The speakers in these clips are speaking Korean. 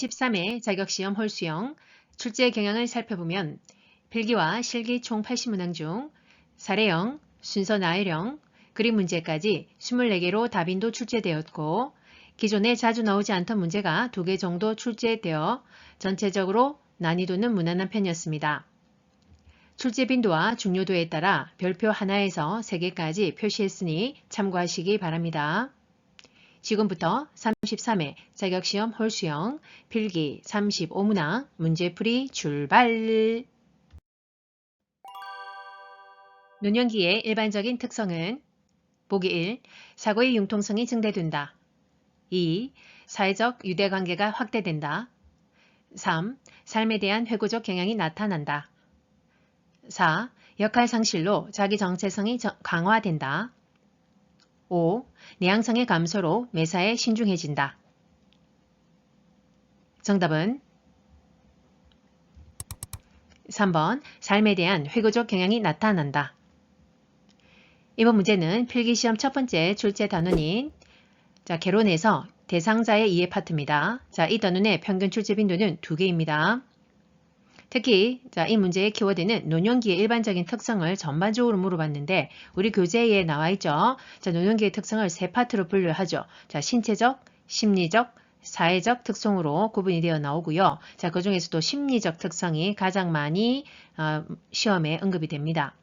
33회 자격시험 홀수형 출제 경향을 살펴보면 필기와 실기 총 80문항 중 사례형, 순서 나열형, 그림 문제까지 24개로 답인도 출제되었고 기존에 자주 나오지 않던 문제가 2개 정도 출제되어 전체적으로 난이도는 무난한 편이었습니다. 출제 빈도와 중요도에 따라 별표 하나에서 3개까지 표시했으니 참고하시기 바랍니다. 지금부터 33회 자격시험 홀수형 필기 35문항 문제풀이 출발! 노년기의 일반적인 특성은 보기 1. 사고의 융통성이 증대된다. 2. 사회적 유대관계가 확대된다. 3. 삶에 대한 회고적 경향이 나타난다. 4. 역할 상실로 자기 정체성이 강화된다. 5. 내향성의 감소로 매사에 신중해진다. 정답은 3번 삶에 대한 회고적 경향이 나타난다. 이번 문제는 필기시험 첫 번째 출제 단원인 개론에서 대상자의 이해 파트입니다. 이 단원의 평균 출제 빈도는 2개입니다. 특히 이 문제의 키워드는 노년기의 일반적인 특성을 전반적으로 물어봤는데 우리 교재에 나와 있죠. 노년기의 특성을 3파트로 분류하죠. 신체적, 심리적, 사회적 특성으로 구분이 되어 나오고요. 그 중에서도 심리적 특성이 가장 많이 시험에 언급이 됩니다.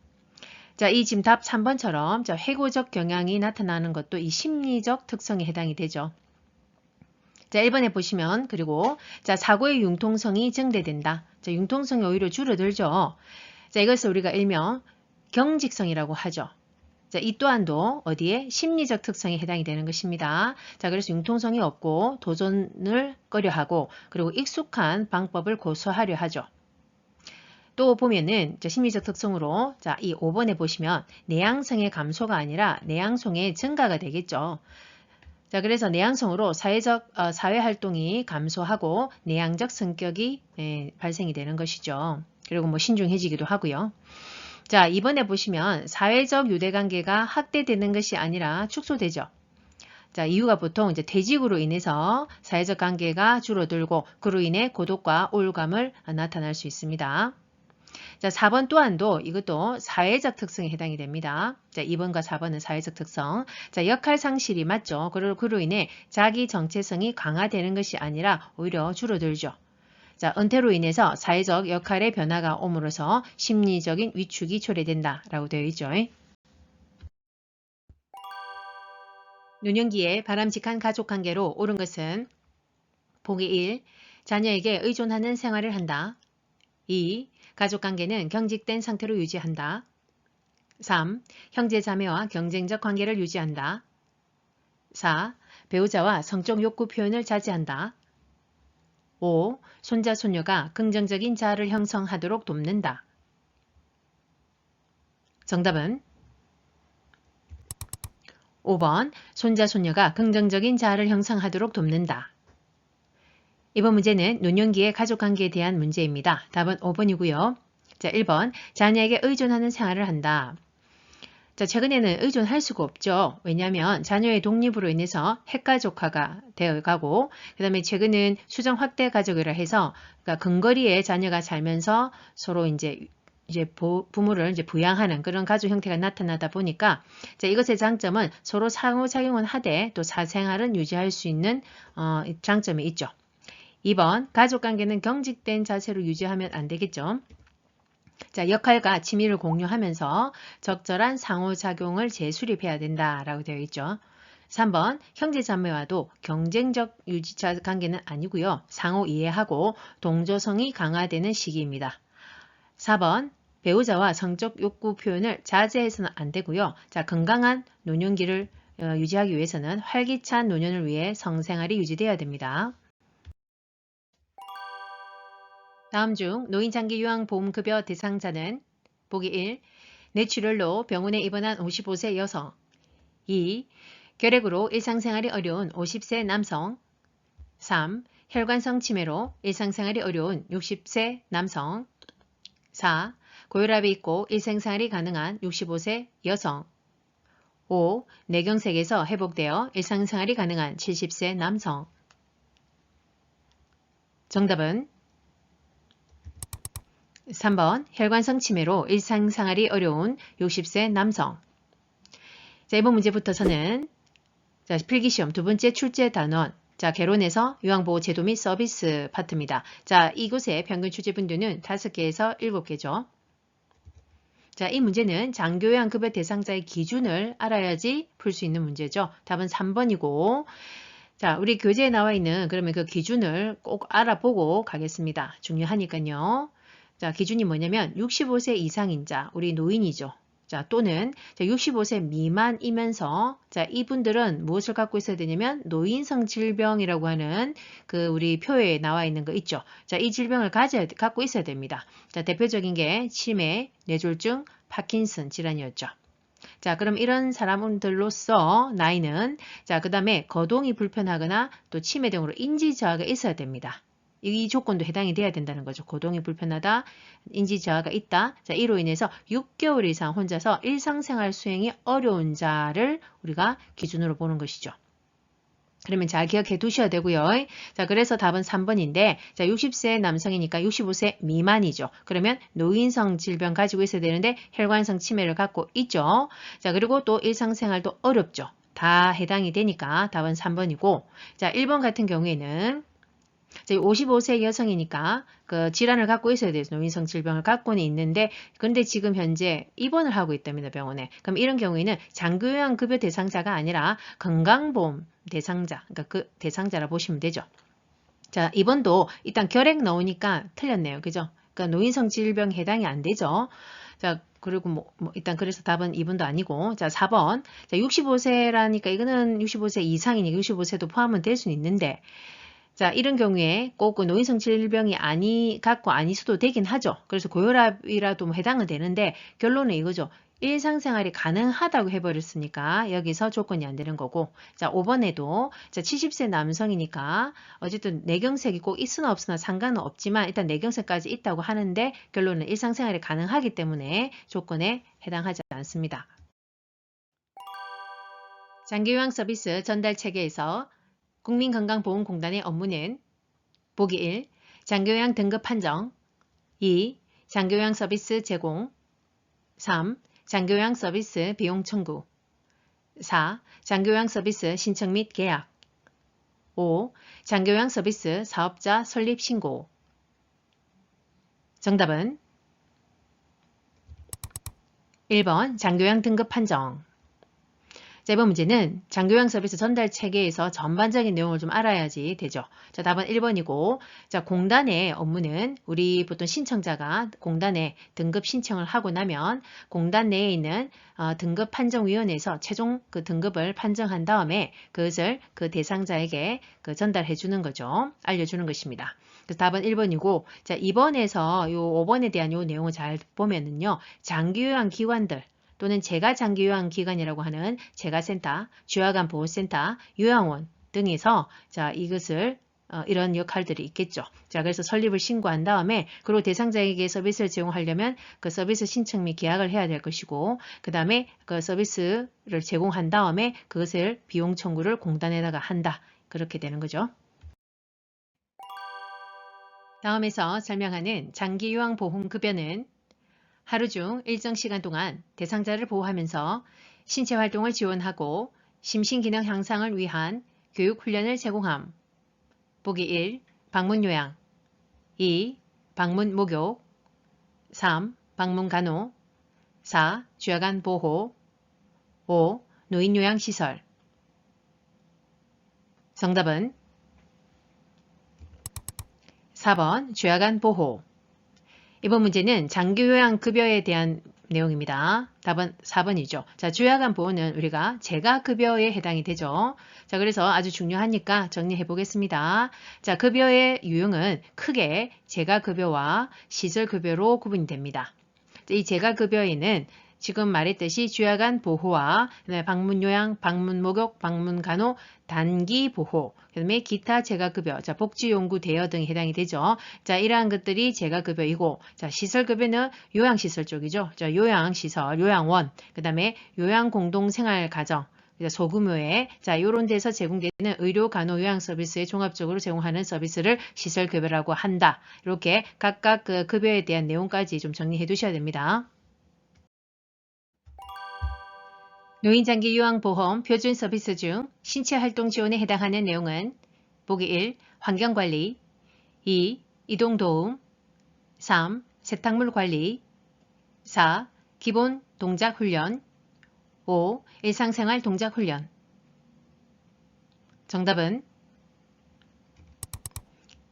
이 지금 답 3번처럼 회고적 경향이 나타나는 것도 이 심리적 특성에 해당이 되죠. 1번에 보시면 그리고 사고의 융통성이 증대된다. 융통성이 오히려 줄어들죠. 이것을 우리가 일명 경직성이라고 하죠. 이 또한도 어디에 심리적 특성에 해당이 되는 것입니다. 그래서 융통성이 없고 도전을 꺼려하고 그리고 익숙한 방법을 고수하려 하죠. 또 보면은 심리적 특성으로 이 5번에 보시면 내향성의 감소가 아니라 내향성의 증가가 되겠죠. 그래서 내향성으로 사회활동이 감소하고 내향적 성격이 발생이 되는 것이죠. 그리고 신중해지기도 하고요. 이번에 보시면 사회적 유대관계가 확대되는 것이 아니라 축소되죠. 이유가 보통 퇴직으로 인해서 사회적 관계가 줄어들고 그로 인해 고독과 우울감을 나타날 수 있습니다. 4번 또한도 이것도 사회적 특성에 해당이 됩니다. 2번과 4번은 사회적 특성. 역할 상실이 맞죠. 그로 인해 자기 정체성이 강화되는 것이 아니라 오히려 줄어들죠. 은퇴로 인해서 사회적 역할의 변화가 옴으로써 심리적인 위축이 초래된다라고 되어 있죠. 노년기에 바람직한 가족관계로 옳은 것은 보기 1. 자녀에게 의존하는 생활을 한다. 2. 가족관계는 경직된 상태로 유지한다. 3. 형제자매와 경쟁적 관계를 유지한다. 4. 배우자와 성적 욕구 표현을 자제한다. 5. 손자, 손녀가 긍정적인 자아를 형성하도록 돕는다. 정답은 5번 손자, 손녀가 긍정적인 자아를 형성하도록 돕는다. 이번 문제는 노년기의 가족관계에 대한 문제입니다. 답은 5번이고요. 1번 자녀에게 의존하는 생활을 한다. 최근에는 의존할 수가 없죠. 왜냐하면 자녀의 독립으로 인해서 핵가족화가 되어가고 그 다음에 최근은 수정 확대 가족이라 해서 근거리에 자녀가 살면서 서로 이제 부모를 부양하는 그런 가족 형태가 나타나다 보니까 이것의 장점은 서로 상호작용은 하되 또 사생활은 유지할 수 있는 장점이 있죠. 2번 가족관계는 경직된 자세로 유지하면 안 되겠죠. 역할과 취미를 공유하면서 적절한 상호작용을 재수립해야 된다라고 되어 있죠. 3번 형제자매와도 경쟁적 유지자 관계는 아니고요. 상호 이해하고 동조성이 강화되는 시기입니다. 4번 배우자와 성적 욕구 표현을 자제해서는 안 되고요. 건강한 노년기를 유지하기 위해서는 활기찬 노년을 위해 성생활이 유지되어야 됩니다. 다음 중 노인장기 요양보험급여 대상자는 보기 1. 뇌출혈로 병원에 입원한 55세 여성 2. 결핵으로 일상생활이 어려운 50세 남성 3. 혈관성 치매로 일상생활이 어려운 60세 남성 4. 고혈압이 있고 일상생활이 가능한 65세 여성 5. 뇌경색에서 회복되어 일상생활이 가능한 70세 남성 정답은 3번 혈관성 치매로 일상생활이 어려운 60세 남성. 자, 이번 문제부터서는 자, 필기시험 두 번째 출제 단원. 자, 개론에서 요양보호제도 및 서비스 파트입니다. 자, 이곳의 평균 출제분들은 5개에서 7개죠. 자, 이 문제는 장교양급여 대상자의 기준을 알아야지 풀 수 있는 문제죠. 답은 3번이고, 자, 우리 교재에 나와 있는 그러면 그 기준을 꼭 알아보고 가겠습니다. 중요하니까요. 자, 기준이 뭐냐면 65세 이상인자, 우리 노인이죠. 자, 또는 65세 미만이면서 자, 이분들은 무엇을 갖고 있어야 되냐면 노인성 질병이라고 하는 그 우리 표에 나와 있는 거 있죠. 자, 이 질병을 갖고 있어야 됩니다. 자, 대표적인 게 치매, 뇌졸중, 파킨슨 질환이었죠. 자, 그럼 이런 사람들로서 나이는 자, 그다음에 거동이 불편하거나 또 치매 등으로 인지 저하가 있어야 됩니다. 이 조건도 해당이 돼야 된다는 거죠. 거동이 불편하다, 인지 저하가 있다. 자, 이로 인해서 6개월 이상 혼자서 일상생활 수행이 어려운 자를 우리가 기준으로 보는 것이죠. 그러면 잘 기억해 두셔야 되고요. 자, 그래서 답은 3번인데, 자, 60세 남성이니까 65세 미만이죠. 그러면 노인성 질병 가지고 있어야 되는데 혈관성 치매를 갖고 있죠. 자, 그리고 또 일상생활도 어렵죠. 다 해당이 되니까 답은 3번이고, 자, 1번 같은 경우에는 55세 여성이니까 그 질환을 갖고 있어야 돼요. 노인성 질병을 갖고는 있는데 근데 지금 현재 입원을 하고 있답니다. 병원에. 그럼 이런 경우에는 장기요양급여 대상자가 아니라 건강보험 대상자, 그러니까 그 대상자라 보시면 되죠. 자, 이번도 일단 결핵 넣으니까 틀렸네요. 그죠? 그러니까 노인성 질병 해당이 안 되죠. 자, 그리고 일단 그래서 답은 2번도 아니고 자, 4번. 자, 65세라니까 이거는 65세 이상이니까 65세도 포함은 될 수는 있는데 자, 이런 경우에 꼭 그 노인성 질병이 갖고 아닐 수도 되긴 하죠. 그래서 고혈압이라도 해당은 되는데 결론은 이거죠. 일상생활이 가능하다고 해버렸으니까 여기서 조건이 안 되는 거고 자, 5번에도 자, 70세 남성이니까 어쨌든 뇌경색이 꼭 있으나 없으나 상관은 없지만 일단 뇌경색까지 있다고 하는데 결론은 일상생활이 가능하기 때문에 조건에 해당하지 않습니다. 장기요양 서비스 전달 체계에서 국민건강보험공단의 업무는 보기 1. 장기요양 등급 판정 2. 장기요양 서비스 제공 3. 장기요양 서비스 비용 청구 4. 장기요양 서비스 신청 및 계약 5. 장기요양 서비스 사업자 설립 신고 정답은 1번 장기요양 등급 판정. 자, 이번 문제는 장기요양 서비스 전달 체계에서 전반적인 내용을 좀 알아야지 되죠. 자, 답은 1번이고, 자, 공단의 업무는 우리 보통 신청자가 공단에 등급 신청을 하고 나면 공단 내에 있는 등급 판정위원회에서 최종 그 등급을 판정한 다음에 그것을 그 대상자에게 그 전달해 주는 거죠. 알려주는 것입니다. 그래서 답은 1번이고, 자, 2번에서 요 5번에 대한 요 내용을 잘 보면은요, 장기요양 기관들 또는 재가장기요양기관이라고 하는 재가센터, 주야간 보호센터, 요양원 등에서 자, 이것을 이런 역할들이 있겠죠. 자, 그래서 설립을 신고한 다음에 그리고 대상자에게 서비스를 제공하려면 그 서비스 신청 및 계약을 해야 될 것이고 그 다음에 그 서비스를 제공한 다음에 그것을 비용 청구를 공단에다가 한다. 그렇게 되는 거죠. 다음에서 설명하는 장기요양보험급여는 하루 중 일정 시간 동안 대상자를 보호하면서 신체 활동을 지원하고 심신기능 향상을 위한 교육훈련을 제공함. 보기 1. 방문요양 2. 방문목욕 3. 방문간호 4. 주야간 보호 5. 노인요양시설 정답은 4번 주야간 보호. 이번 문제는 장기요양급여에 대한 내용입니다. 답은 4번이죠. 자, 주야간 보호는 우리가 재가급여에 해당이 되죠. 자, 그래서 아주 중요하니까 정리해 보겠습니다. 자, 급여의 유형은 크게 재가급여와 시설급여로 구분이 됩니다. 이 재가급여에는 지금 말했듯이 주야간 보호와 방문요양, 방문목욕, 방문간호, 단기보호, 그 다음에 기타 재가급여, 자, 복지용구 대여 등이 해당이 되죠. 자, 이러한 것들이 재가급여이고, 자, 시설급여는 요양시설 쪽이죠. 자, 요양시설, 요양원, 그 다음에 요양공동생활가정, 소규모의 이런 데서 제공되는 의료, 간호, 요양 서비스에 종합적으로 제공하는 서비스를 시설급여라고 한다. 이렇게 각각 그 급여에 대한 내용까지 좀 정리해 두셔야 됩니다. 노인장기 요양보험 표준 서비스 중 신체활동 지원에 해당하는 내용은 보기 1. 환경관리 2. 이동도움 3. 세탁물 관리 4. 기본 동작훈련 5. 일상생활 동작훈련 정답은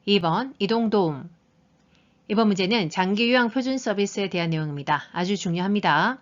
2번 이동도움. 이번 문제는 장기요양 표준 서비스에 대한 내용입니다. 아주 중요합니다.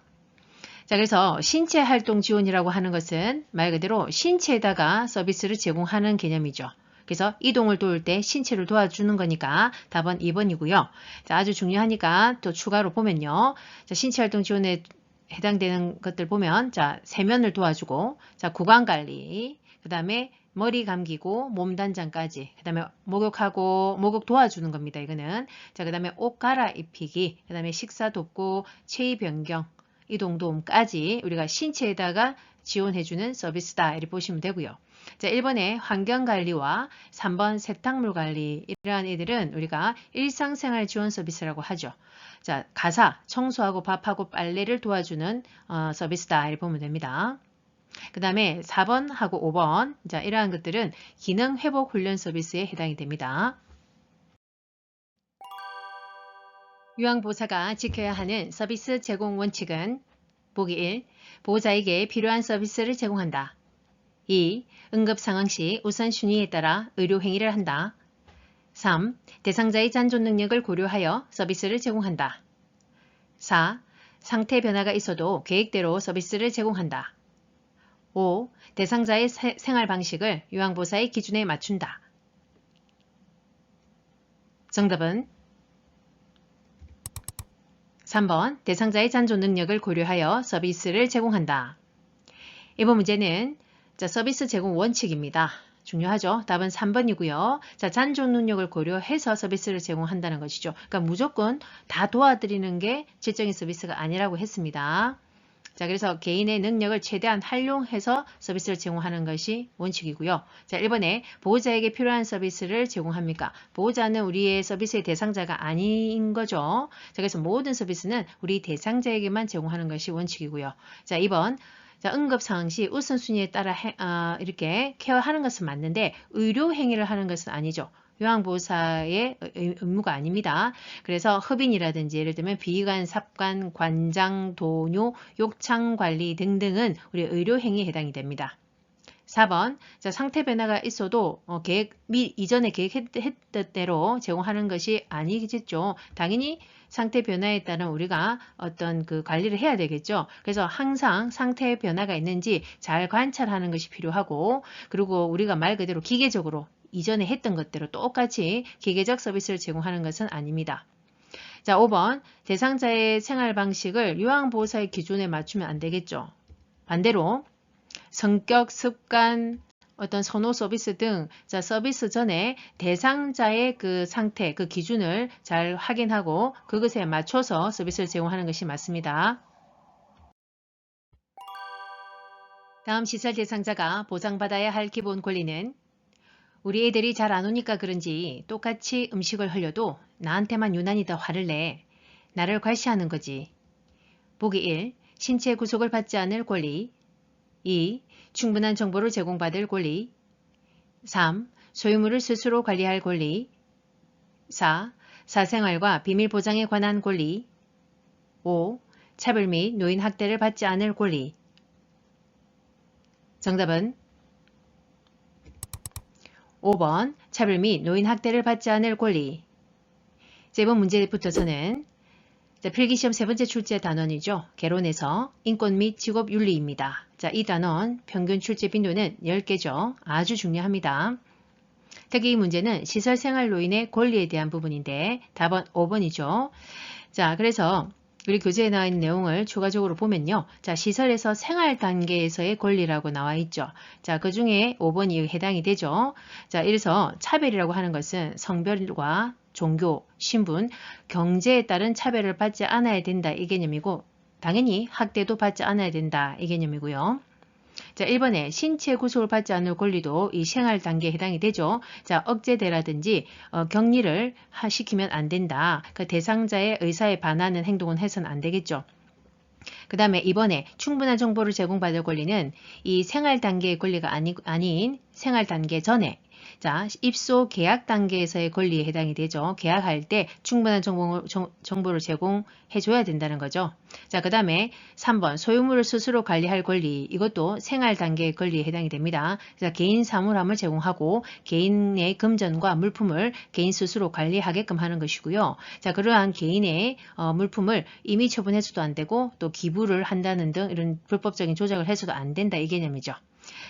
자, 그래서 신체활동 지원이라고 하는 것은 말 그대로 신체에다가 서비스를 제공하는 개념이죠. 그래서 이동을 도울 때 신체를 도와주는 거니까 답은 2번이고요. 자, 아주 중요하니까 또 추가로 보면요. 자, 신체활동 지원에 해당되는 것들 보면 자, 세면을 도와주고 자, 구강관리, 그 다음에 머리 감기고 몸 단장까지, 그 다음에 목욕 도와주는 겁니다. 이거는. 자, 그 다음에 옷 갈아입히기, 그 다음에 식사 돕고 체위 변경, 이동도움까지 우리가 신체에다가 지원해주는 서비스다. 이렇게 보시면 되고요. 자, 1번의 환경관리와 3번 세탁물 관리, 이러한 애들은 우리가 일상생활 지원 서비스라고 하죠. 자, 가사, 청소하고 밥하고 빨래를 도와주는 서비스다. 이렇게 보면 됩니다. 그 다음에 4번하고 5번, 자, 이러한 것들은 기능 회복 훈련 서비스에 해당이 됩니다. 요양보호사가 지켜야 하는 서비스 제공 원칙은 보기 1. 보호자에게 필요한 서비스를 제공한다. 2. 응급상황 시 우선순위에 따라 의료행위를 한다. 3. 대상자의 잔존 능력을 고려하여 서비스를 제공한다. 4. 상태 변화가 있어도 계획대로 서비스를 제공한다. 5. 대상자의 생활 방식을 요양보호사의 기준에 맞춘다. 정답은 3번 대상자의 잔존 능력을 고려하여 서비스를 제공한다. 이번 문제는 서비스 제공 원칙입니다. 중요하죠. 답은 3번이고요. 자, 잔존 능력을 고려해서 서비스를 제공한다는 것이죠. 그러니까 무조건 다 도와드리는 게 질적인 서비스가 아니라고 했습니다. 자, 그래서 개인의 능력을 최대한 활용해서 서비스를 제공하는 것이 원칙이고요. 자, 1번에 보호자에게 필요한 서비스를 제공합니까? 보호자는 우리의 서비스의 대상자가 아닌 거죠. 자, 그래서 모든 서비스는 우리 대상자에게만 제공하는 것이 원칙이고요. 자, 2번. 자, 응급 상황 시 우선순위에 따라 이렇게 케어하는 것은 맞는데 의료 행위를 하는 것은 아니죠. 요양보호사의 의무가 아닙니다. 그래서 흡인이라든지 예를 들면 비관, 삽관, 관장, 도뇨, 욕창 관리 등등은 우리 의료행위에 해당이 됩니다. 4번, 자, 상태 변화가 있어도 이전에 계획했던 대로 제공하는 것이 아니겠죠. 당연히 상태 변화에 따른 우리가 어떤 그 관리를 해야 되겠죠. 그래서 항상 상태 변화가 있는지 잘 관찰하는 것이 필요하고, 그리고 우리가 말 그대로 기계적으로 이전에 했던 것대로 똑같이 기계적 서비스를 제공하는 것은 아닙니다. 자, 5번, 대상자의 생활 방식을 요양보호사의 기준에 맞추면 안 되겠죠. 반대로 성격, 습관, 어떤 선호 서비스 등 서비스 전에 대상자의 그 상태, 그 기준을 잘 확인하고 그것에 맞춰서 서비스를 제공하는 것이 맞습니다. 다음 시설 대상자가 보장받아야 할 기본 권리는 우리 애들이 잘 안 오니까 그런지 똑같이 음식을 흘려도 나한테만 유난히 더 화를 내. 나를 과시하는 거지. 보기 1. 신체 구속을 받지 않을 권리. 2. 충분한 정보를 제공받을 권리. 3. 소유물을 스스로 관리할 권리. 4. 사생활과 비밀 보장에 관한 권리. 5. 차별 및 노인 학대를 받지 않을 권리. 정답은 5번 차별 및 노인 학대를 받지 않을 권리. 이번 문제부터서는 필기시험 세 번째 출제 단원이죠. 개론에서 인권 및 직업윤리입니다. 자, 이 단원 평균 출제 빈도는 10개죠. 아주 중요합니다. 특히 이 문제는 시설생활노인의 권리에 대한 부분인데 답은 5번이죠. 자, 그래서 우리 교재에 나와 있는 내용을 추가적으로 보면요. 자, 시설에서 생활 단계에서의 권리라고 나와 있죠. 자, 그 중에 5번이 해당이 되죠. 자, 이래서 차별이라고 하는 것은 성별과 종교, 신분, 경제에 따른 차별을 받지 않아야 된다 이 개념이고 당연히 학대도 받지 않아야 된다 이 개념이고요. 자, 1번에 신체 구속을 받지 않을 권리도 이 생활 단계에 해당이 되죠. 자, 억제대라든지 격리를 시키면 안 된다. 그 대상자의 의사에 반하는 행동은 해서는 안 되겠죠. 그 다음에 이번에 충분한 정보를 제공받을 권리는 이 생활 단계의 권리가 아닌 생활 단계 전에 자, 입소 계약 단계에서의 권리에 해당이 되죠. 계약할 때 충분한 정보를 제공해 줘야 된다는 거죠. 자, 그 다음에 3번 소유물을 스스로 관리할 권리 이것도 생활 단계의 권리에 해당이 됩니다. 자, 개인 사물함을 제공하고 개인의 금전과 물품을 개인 스스로 관리하게끔 하는 것이고요. 자, 그러한 개인의 물품을 임의 처분해서도 안 되고 또 기부를 한다는 등 이런 불법적인 조작을 해서도 안 된다 이 개념이죠.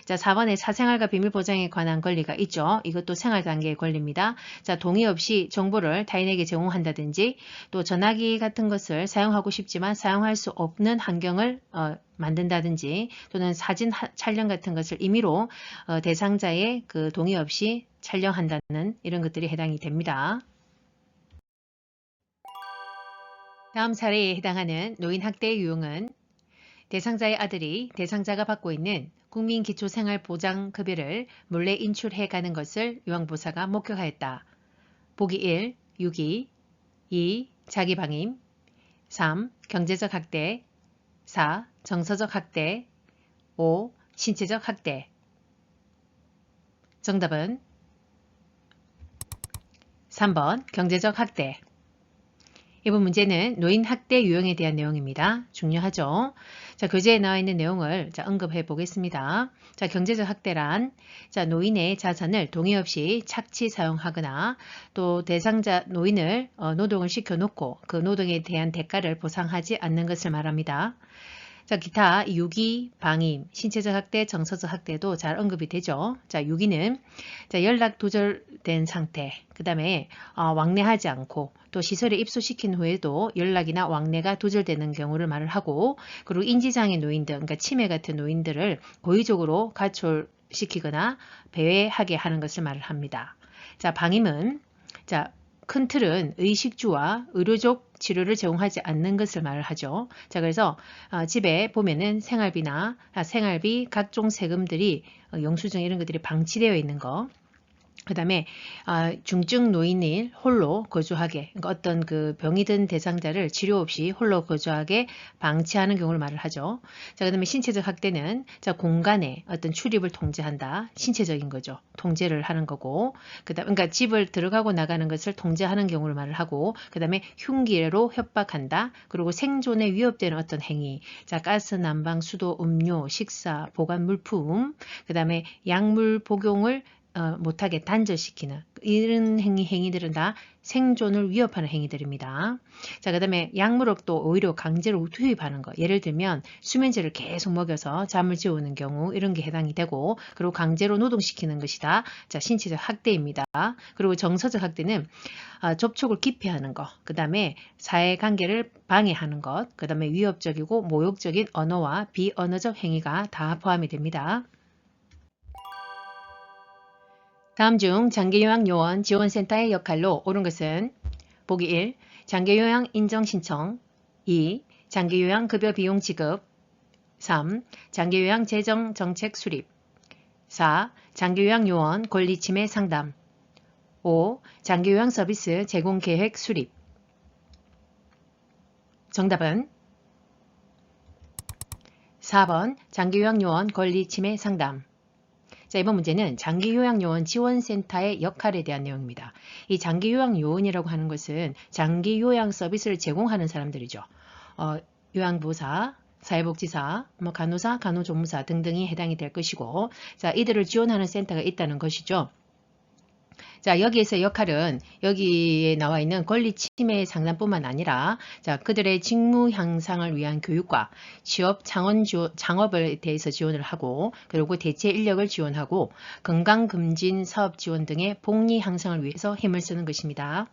자, 4번에 사생활과 비밀 보장에 관한 권리가 있죠. 이것도 생활 단계의 권리입니다. 자, 동의 없이 정보를 타인에게 제공한다든지 또 전화기 같은 것을 사용하고 싶지만 사용할 수 없는 환경을 만든다든지 또는 사진 촬영 같은 것을 임의로 대상자의 그 동의 없이 촬영한다는 이런 것들이 해당이 됩니다. 다음 사례에 해당하는 노인 학대의 유형은 대상자의 아들이 대상자가 받고 있는 국민기초생활보장급여를 몰래 인출해 가는 것을 요양보호사가 목격하였다. 보기 1. 유기 2. 자기방임 3. 경제적 학대 4. 정서적 학대 5. 신체적 학대 정답은 3번 경제적 학대. 이번 문제는 노인 학대 유형에 대한 내용입니다. 중요하죠. 자, 교재에 나와 있는 내용을 언급해 보겠습니다. 자, 경제적 학대란 노인의 자산을 동의 없이 착취 사용하거나 또 대상자 노인을 노동을 시켜놓고 그 노동에 대한 대가를 보상하지 않는 것을 말합니다. 자, 기타 유기, 방임, 신체적 학대, 정서적 학대도 잘 언급이 되죠. 자, 유기는 연락 두절된 상태, 그 다음에 왕래하지 않고 또 시설에 입소시킨 후에도 연락이나 왕래가 두절되는 경우를 말을 하고 그리고 인지장애 노인들, 그러니까 치매 같은 노인들을 고의적으로 가출시키거나 배회하게 하는 것을 말을 합니다. 자, 방임은 큰 틀은 의식주와 의료적 치료를 제공하지 않는 것을 말을 하죠. 자, 그래서 집에 보면은 생활비, 각종 세금들이 영수증 이런 것들이 방치되어 있는 거. 그 다음에 중증 노인을 홀로 거주하게 그러니까 어떤 그 병이 든 대상자를 치료 없이 홀로 거주하게 방치하는 경우를 말을 하죠. 자, 그 다음에 신체적 학대는 공간에 어떤 출입을 통제한다. 신체적인 거죠. 통제를 하는 거고 그러니까 집을 들어가고 나가는 것을 통제하는 경우를 말을 하고 그 다음에 흉기로 협박한다. 그리고 생존에 위협되는 어떤 행위 가스, 난방, 수도, 음료, 식사, 보관 물품 그 다음에 약물 복용을 못하게 단절시키는 이런 행위들은 다 생존을 위협하는 행위들입니다. 자, 그 다음에 약물업도 오히려 강제로 투입하는 거. 예를 들면 수면제를 계속 먹여서 잠을 재우는 경우 이런 게 해당이 되고 그리고 강제로 노동시키는 것이다. 자, 신체적 학대입니다. 그리고 정서적 학대는 접촉을 기피하는 것, 그 다음에 사회관계를 방해하는 것, 그 다음에 위협적이고 모욕적인 언어와 비언어적 행위가 다 포함이 됩니다. 다음 중 장기요양요원 지원센터의 역할로 옳은 것은 보기 1. 장기요양 인정 신청 2. 장기요양급여 비용 지급 3. 장기요양 재정 정책 수립 4. 장기요양요원 권리 침해 상담 5. 장기요양 서비스 제공 계획 수립 정답은 4번 장기요양요원 권리 침해 상담. 자, 이번 문제는 장기요양요원 지원센터의 역할에 대한 내용입니다. 이 장기요양요원이라고 하는 것은 장기요양 서비스를 제공하는 사람들이죠. 요양보호사, 사회복지사, 간호사, 간호조무사 등등이 해당이 될 것이고 자, 이들을 지원하는 센터가 있다는 것이죠. 자, 여기에서 역할은 여기에 나와 있는 권리 침해 상담뿐만 아니라 그들의 직무 향상을 위한 교육과 취업 창업에 대해서 지원을 하고 그리고 대체 인력을 지원하고 건강검진 사업 지원 등의 복리 향상을 위해서 힘을 쓰는 것입니다.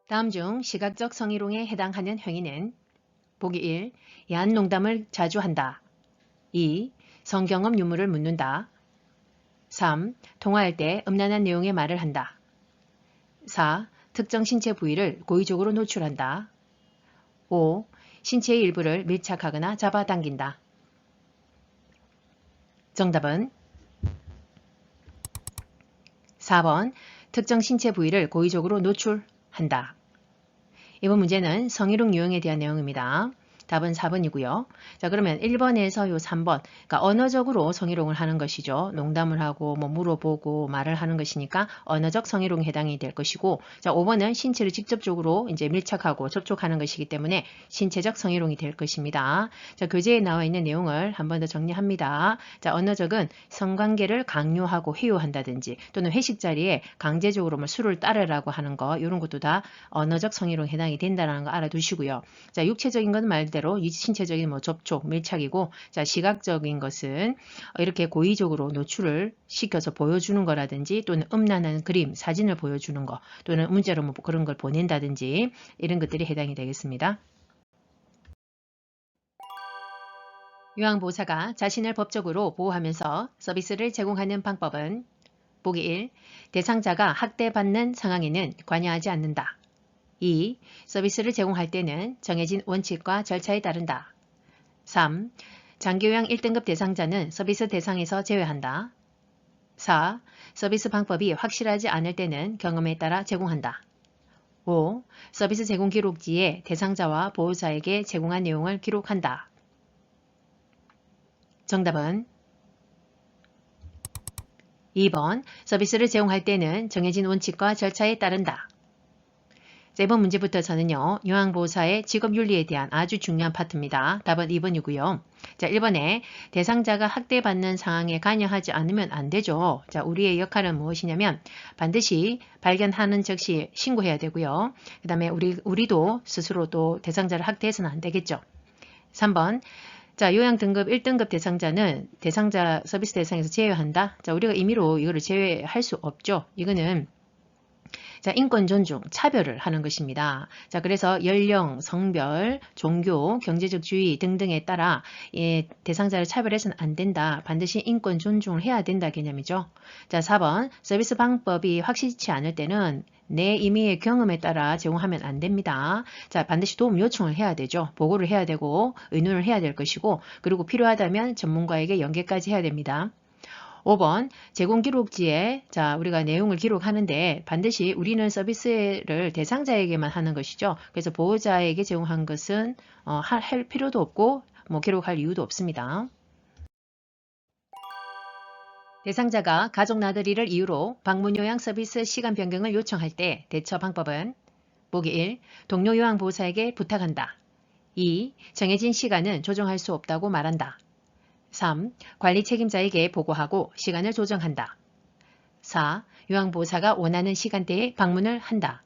다음 중 시각적 성희롱에 해당하는 행위는 보기 1. 야한 농담을 자주 한다. 2. 성경험 유무를 묻는다. 3. 통화할 때 음란한 내용의 말을 한다. 4. 특정 신체 부위를 고의적으로 노출한다. 5. 신체의 일부를 밀착하거나 잡아당긴다. 정답은 4번 특정 신체 부위를 고의적으로 노출한다. 이번 문제는 성희롱 유형에 대한 내용입니다. 답은 4번이고요. 자, 그러면 1번에서 요 3번, 그러니까 언어적으로 성희롱을 하는 것이죠. 농담을 하고 뭐 물어보고 말을 하는 것이니까 언어적 성희롱에 해당이 될 것이고, 자, 5번은 신체를 직접적으로 이제 밀착하고 접촉하는 것이기 때문에 신체적 성희롱이 될 것입니다. 자, 교재에 나와 있는 내용을 한 번 더 정리합니다. 자, 언어적은 성관계를 강요하고 회유한다든지 또는 회식 자리에 강제적으로 뭐 술을 따르라고 하는 거, 이런 것도 다 언어적 성희롱에 해당이 된다는 거 알아두시고요. 자, 육체적인 건 말대로 신체적인 뭐 접촉, 밀착이고, 자, 시각적인 것은 이렇게 고의적으로 노출을 시켜서 보여주는 거라든지 또는 음란한 그림, 사진을 보여주는 거 또는 문자로 뭐 그런 걸 보낸다든지 이런 것들이 해당이 되겠습니다. 요양보호사가 자신을 법적으로 보호하면서 서비스를 제공하는 방법은 보기 1. 대상자가 학대받는 상황에는 관여하지 않는다. 2. 서비스를 제공할 때는 정해진 원칙과 절차에 따른다. 3. 장기요양 1등급 대상자는 서비스 대상에서 제외한다. 4. 서비스 방법이 확실하지 않을 때는 경험에 따라 제공한다. 5. 서비스 제공 기록지에 대상자와 보호자에게 제공한 내용을 기록한다. 정답은 2번. 서비스를 제공할 때는 정해진 원칙과 절차에 따른다. 자, 이번 문제부터 저는요, 요양보호사의 직업윤리에 대한 아주 중요한 파트입니다. 답은 2번이고요. 자, 1번에 대상자가 학대받는 상황에 관여하지 않으면 안 되죠. 자, 우리의 역할은 무엇이냐면 반드시 발견하는 즉시 신고해야 되고요. 그 다음에 우리도 스스로 또 대상자를 학대해서는 안 되겠죠. 3번. 자, 요양 등급 1등급 대상자는 대상자 서비스 대상에서 제외한다. 자, 우리가 임의로 이거를 제외할 수 없죠. 이거는 자, 인권 존중, 차별을 하는 것입니다. 자, 그래서 연령, 성별, 종교, 경제적 주의 등등에 따라 대상자를 차별해서는 안 된다. 반드시 인권 존중을 해야 된다 개념이죠. 자, 4번 서비스 방법이 확실치 않을 때는 내 임의의 경험에 따라 제공하면 안 됩니다. 자, 반드시 도움 요청을 해야 되죠. 보고를 해야 되고 의논을 해야 될 것이고, 그리고 필요하다면 전문가에게 연계까지 해야 됩니다. 5번 제공 기록지에 자 우리가 내용을 기록하는데 반드시 우리는 서비스를 대상자에게만 하는 것이죠. 그래서 보호자에게 제공한 것은 할 필요도 없고 뭐 기록할 이유도 없습니다. 대상자가 가족 나들이를 이유로 방문 요양 서비스 시간 변경을 요청할 때 대처 방법은 보기 1. 동료 요양보호사에게 부탁한다. 2. 정해진 시간은 조정할 수 없다고 말한다. 3. 관리 책임자에게 보고하고 시간을 조정한다. 4. 요양보호사가 원하는 시간대에 방문을 한다.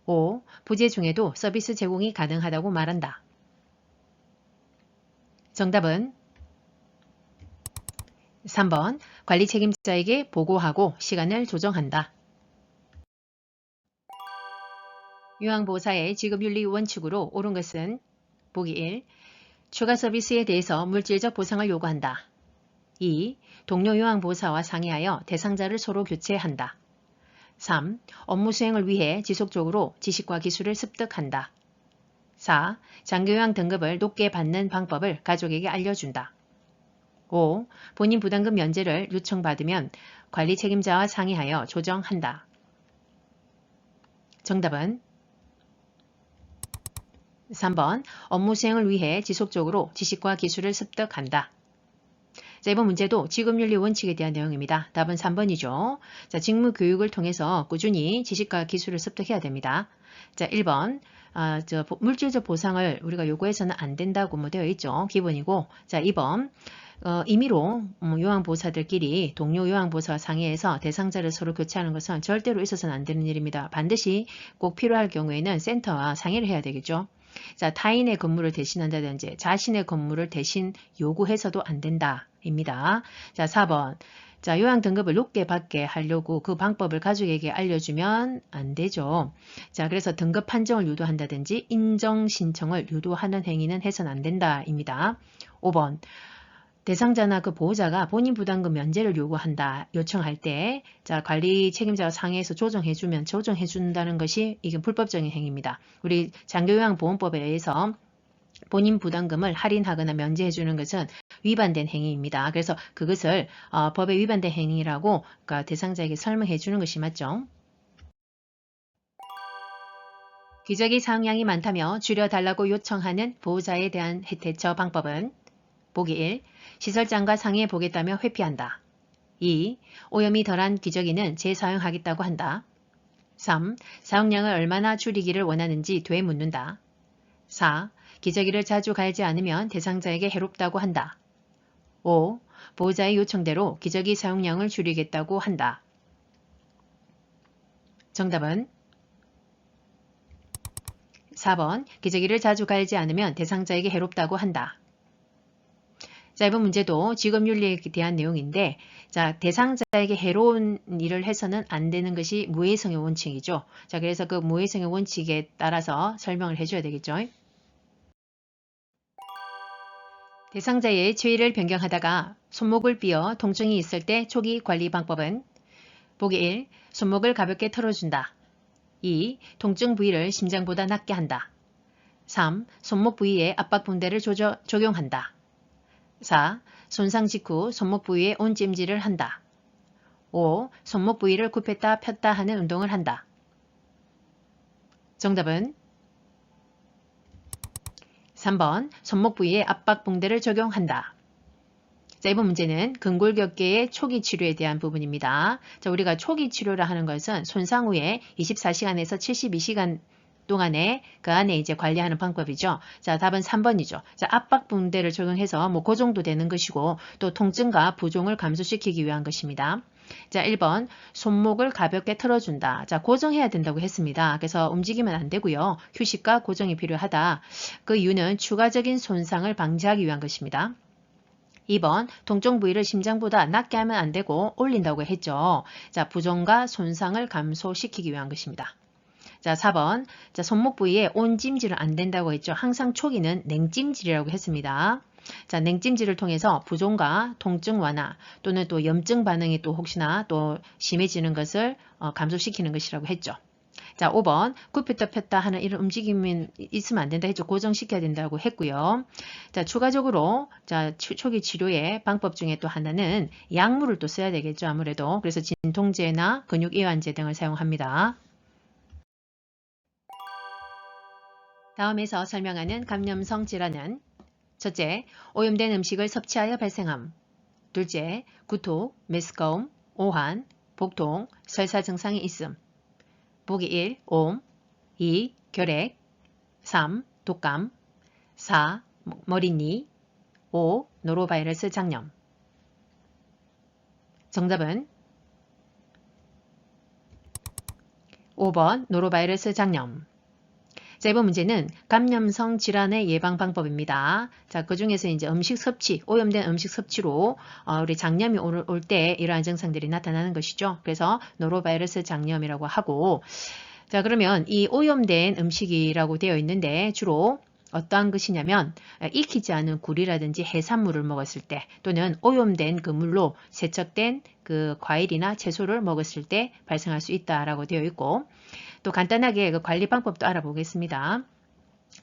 5. 부재 중에도 서비스 제공이 가능하다고 말한다. 정답은 3번 관리 책임자에게 보고하고 시간을 조정한다. 요양보호사의 직업윤리 원칙으로 옳은 것은 보기 1. 추가 서비스에 대해서 물질적 보상을 요구한다. 2. 동료 요양보호사와 상의하여 대상자를 서로 교체한다. 3. 업무 수행을 위해 지속적으로 지식과 기술을 습득한다. 4. 장기요양 등급을 높게 받는 방법을 가족에게 알려준다. 5. 본인 부담금 면제를 요청받으면 관리 책임자와 상의하여 조정한다. 정답은 3번 업무 수행을 위해 지속적으로 지식과 기술을 습득한다. 자, 이번 문제도 직업윤리 원칙에 대한 내용입니다. 답은 3번이죠. 자, 직무 교육을 통해서 꾸준히 지식과 기술을 습득해야 됩니다. 자, 1번 물질적 보상을 우리가 요구해서는 안 된다고 뭐 되어 있죠. 기본이고. 자, 2번 임의로 요양보호사들끼리 동료 요양보호사와 상의해서 대상자를 서로 교체하는 것은 절대로 있어서는 안 되는 일입니다. 반드시 꼭 필요할 경우에는 센터와 상의를 해야 되겠죠. 자, 타인의 근무를 대신한다든지 자신의 근무를 대신 요구해서도 안 된다. 입니다. 자, 4번. 자, 요양 등급을 높게 받게 하려고 그 방법을 가족에게 알려주면 안 되죠. 자, 그래서 등급 판정을 유도한다든지 인정 신청을 유도하는 행위는 해서는 안 된다. 입니다. 5번. 대상자나 그 보호자가 본인 부담금 면제를 요청할 때, 자, 관리 책임자와 상의해서 조정해준다는 것이 이게 불법적인 행위입니다. 우리 장기요양보험법에 의해서 본인 부담금을 할인하거나 면제해 주는 것은 위반된 행위입니다. 그래서 그것을 법에 위반된 행위라고 그러니까 대상자에게 설명해 주는 것이 맞죠. 기저귀 사용량이 많다며 줄여달라고 요청하는 보호자에 대한 대처 방법은 보기 1. 시설장과 상의해 보겠다며 회피한다. 2. 오염이 덜한 기저귀는 재사용하겠다고 한다. 3. 사용량을 얼마나 줄이기를 원하는지 되묻는다. 4. 기저귀를 자주 갈지 않으면 대상자에게 해롭다고 한다. 5. 보호자의 요청대로 기저귀 사용량을 줄이겠다고 한다. 정답은 4번 기저귀를 자주 갈지 않으면 대상자에게 해롭다고 한다. 자, 이번 문제도 직업윤리에 대한 내용인데 자, 대상자에게 해로운 일을 해서는 안 되는 것이 무해성의 원칙이죠. 자, 그래서 그 무해성의 원칙에 따라서 설명을 해줘야 되겠죠. 대상자의 체위를 변경하다가 손목을 삐어 통증이 있을 때 초기 관리 방법은 보기 1. 손목을 가볍게 털어준다. 2. 통증 부위를 심장보다 낮게 한다. 3. 손목 부위에 압박 붕대를 적용한다. 4. 손상 직후 손목 부위에 온찜질을 한다. 5. 손목 부위를 굽혔다 폈다 하는 운동을 한다. 정답은 3번 손목 부위에 압박 붕대를 적용한다. 자, 이번 문제는 근골격계의 초기 치료에 대한 부분입니다. 자, 우리가 초기 치료라 하는 것은 손상 후에 24시간에서 72시간 동안에 그 안에 이제 관리하는 방법이죠. 자, 답은 3번이죠. 자, 압박 붕대를 적용해서 그 정도 되는 것이고 또 통증과 부종을 감소시키기 위한 것입니다. 자, 1번 손목을 가볍게 틀어준다. 자, 고정해야 된다고 했습니다. 그래서 움직이면 안 되고요. 휴식과 고정이 필요하다. 그 이유는 추가적인 손상을 방지하기 위한 것입니다. 2번 통증 부위를 심장보다 낮게 하면 안 되고 올린다고 했죠. 자, 부종과 손상을 감소시키기 위한 것입니다. 자, 4번 자, 손목 부위에 온찜질은 안 된다고 했죠. 항상 초기는 냉찜질이라고 했습니다. 자, 냉찜질을 통해서 부종과 통증 완화 또는 또 염증 반응이 또 혹시나 또 심해지는 것을 감소시키는 것이라고 했죠. 자, 5번 굽혔다 폈다 하는 이런 움직임이 있으면 안 된다 했죠. 고정시켜야 된다고 했고요. 자, 추가적으로 자, 초기 치료의 방법 중에 또 하나는 약물을 또 써야 되겠죠. 아무래도. 그래서 진통제나 근육이완제 등을 사용합니다. 다음에서 설명하는 감염성 질환은 첫째, 오염된 음식을 섭취하여 발생함. 둘째, 구토, 메스꺼움, 오한, 복통, 설사 증상이 있음. 보기 1. 옴 2. 결핵 3. 독감 4. 머리니 5. 노로바이러스 장염. 정답은 5번 노로바이러스 장염. 자, 이번 문제는 감염성 질환의 예방 방법입니다. 자, 그 중에서 이제 음식 섭취, 오염된 음식 섭취로 우리 장염이 올 때 이러한 증상들이 나타나는 것이죠. 그래서 노로바이러스 장염이라고 하고, 자, 그러면 이 오염된 음식이라고 되어 있는데 주로 어떠한 것이냐면 익히지 않은 굴이라든지 해산물을 먹었을 때 또는 오염된 그 물로 세척된 그 과일이나 채소를 먹었을 때 발생할 수 있다라고 되어 있고 또 간단하게 그 관리 방법도 알아보겠습니다.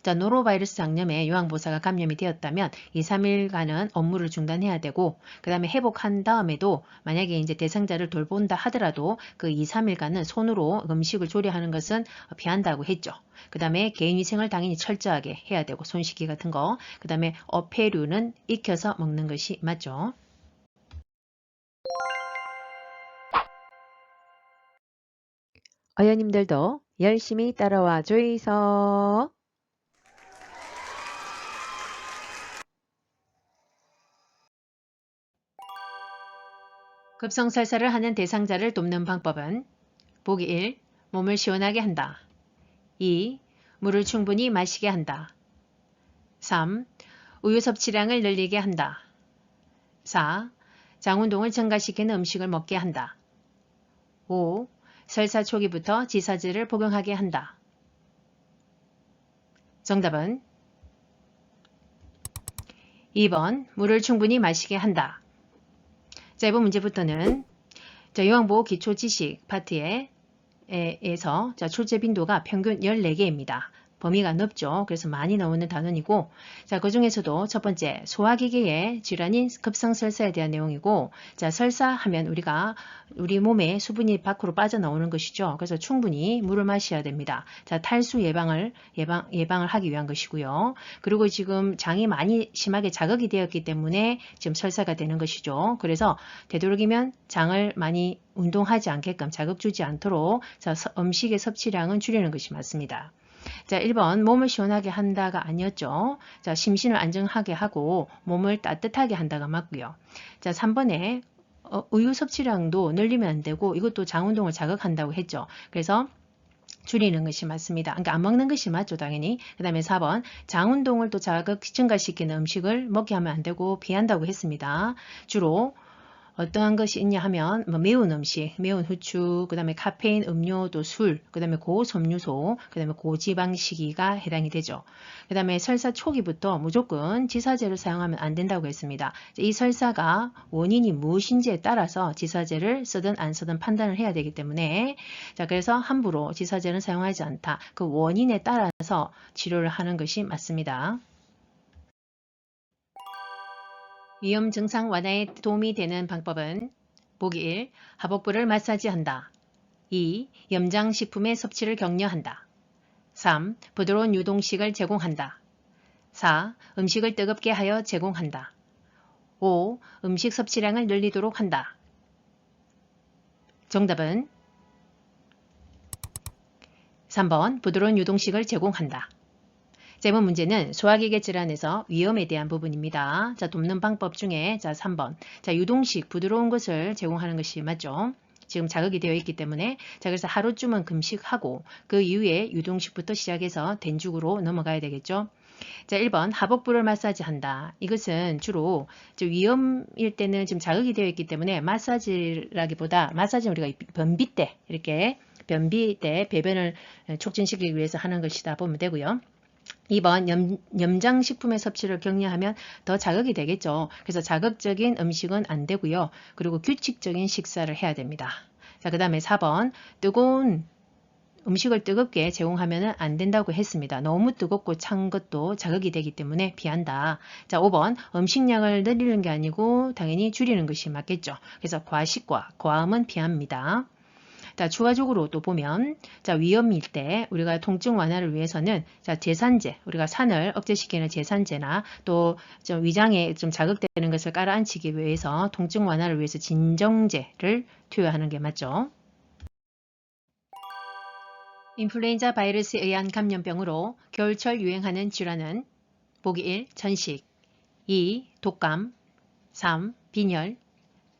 자, 노로바이러스 장염에 요양보호사가 감염이 되었다면 2, 3일간은 업무를 중단해야 되고 그 다음에 회복한 다음에도 만약에 이제 대상자를 돌본다 하더라도 그 2, 3일간은 손으로 음식을 조리하는 것은 피한다고 했죠. 그 다음에 개인위생을 당연히 철저하게 해야 되고 손 씻기 같은 거. 그 다음에 어패류는 익혀서 먹는 것이 맞죠. 어여님들도 열심히 따라와 주이소. 급성살사를 하는 대상자를 돕는 방법은 보기 1. 몸을 시원하게 한다. 2. 물을 충분히 마시게 한다. 3. 우유 섭취량을 늘리게 한다. 4. 장운동을 증가시키는 음식을 먹게 한다. 5. 설사 초기부터 지사제를 복용하게 한다. 정답은 2번 물을 충분히 마시게 한다. 자, 이번 문제부터는 요양보호 기초지식 파트에서 출제 빈도가 평균 14개입니다. 범위가 넓죠. 그래서 많이 나오는 단원이고, 자, 그 중에서도 첫 번째, 소화기계의 질환인 급성설사에 대한 내용이고, 자, 설사하면 우리 몸에 수분이 밖으로 빠져나오는 것이죠. 그래서 충분히 물을 마셔야 됩니다. 자, 탈수 예방을 하기 위한 것이고요. 그리고 지금 장이 많이 심하게 자극이 되었기 때문에 지금 설사가 되는 것이죠. 그래서 되도록이면 장을 많이 운동하지 않게끔 자극 주지 않도록 자, 음식의 섭취량은 줄이는 것이 맞습니다. 자, 1번 몸을 시원하게 한다가 아니었죠. 자, 심신을 안정하게 하고 몸을 따뜻하게 한다가 맞고요. 자, 3번에 우유 섭취량도 늘리면 안 되고 이것도 장 운동을 자극한다고 했죠. 그래서 줄이는 것이 맞습니다. 그러니까 안 먹는 것이 맞죠, 당연히. 그 다음에 4번 장 운동을 또 증가시키는 음식을 먹게 하면 안 되고 피한다고 했습니다. 주로 어떠한 것이 있냐 하면 뭐 매운 음식, 매운 후추, 그 다음에 카페인 음료, 또 술, 그 다음에 고섬유소, 그 다음에 고지방식이가 해당이 되죠. 그 다음에 설사 초기부터 무조건 지사제를 사용하면 안 된다고 했습니다. 이 설사가 원인이 무엇인지에 따라서 지사제를 쓰든 안 쓰든 판단을 해야 되기 때문에 자, 그래서 함부로 지사제는 사용하지 않다. 그 원인에 따라서 치료를 하는 것이 맞습니다. 위험 증상 완화에 도움이 되는 방법은 보기 1. 하복부를 마사지한다. 2. 염장식품의 섭취를 격려한다. 3. 부드러운 유동식을 제공한다. 4. 음식을 뜨겁게 하여 제공한다. 5. 음식 섭취량을 늘리도록 한다. 정답은 3번 부드러운 유동식을 제공한다. 자, 이번 문제는 소화기계 질환에서 위험에 대한 부분입니다. 자, 돕는 방법 중에 자, 3번. 자, 유동식, 부드러운 것을 제공하는 것이 맞죠. 지금 자극이 되어 있기 때문에 자, 그래서 하루쯤은 금식하고 그 이후에 유동식부터 시작해서 된죽으로 넘어가야 되겠죠. 자, 1번 하복부를 마사지한다. 이것은 주로 위험일 때는 지금 자극이 되어 있기 때문에 마사지라기보다 마사지는 우리가 변비 때 이렇게 변비 때 배변을 촉진시키기 위해서 하는 것이다 보면 되고요. 2번 염장식품의 섭취를 격려하면 더 자극이 되겠죠. 그래서 자극적인 음식은 안 되고요. 그리고 규칙적인 식사를 해야 됩니다. 자, 그 다음에 4번 뜨거운 음식을 뜨겁게 제공하면 안 된다고 했습니다. 너무 뜨겁고 찬 것도 자극이 되기 때문에 피한다. 자, 5번 음식량을 늘리는 게 아니고 당연히 줄이는 것이 맞겠죠. 그래서 과식과 과음은 피합니다. 자, 추가적으로 또 보면 자, 위염일 때 우리가 통증 완화를 위해서는 자, 제산제, 우리가 산을 억제시키는 제산제나 또 좀 위장에 좀 자극되는 것을 깔아앉히기 위해서 통증 완화를 위해서 진정제를 투여하는 게 맞죠. 인플루엔자 바이러스에 의한 감염병으로 겨울철 유행하는 질환은 보기 1. 전식 2. 독감 3. 빈혈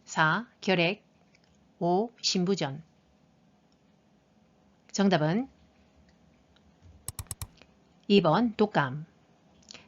4. 결핵 5. 신부전 정답은 2번 독감.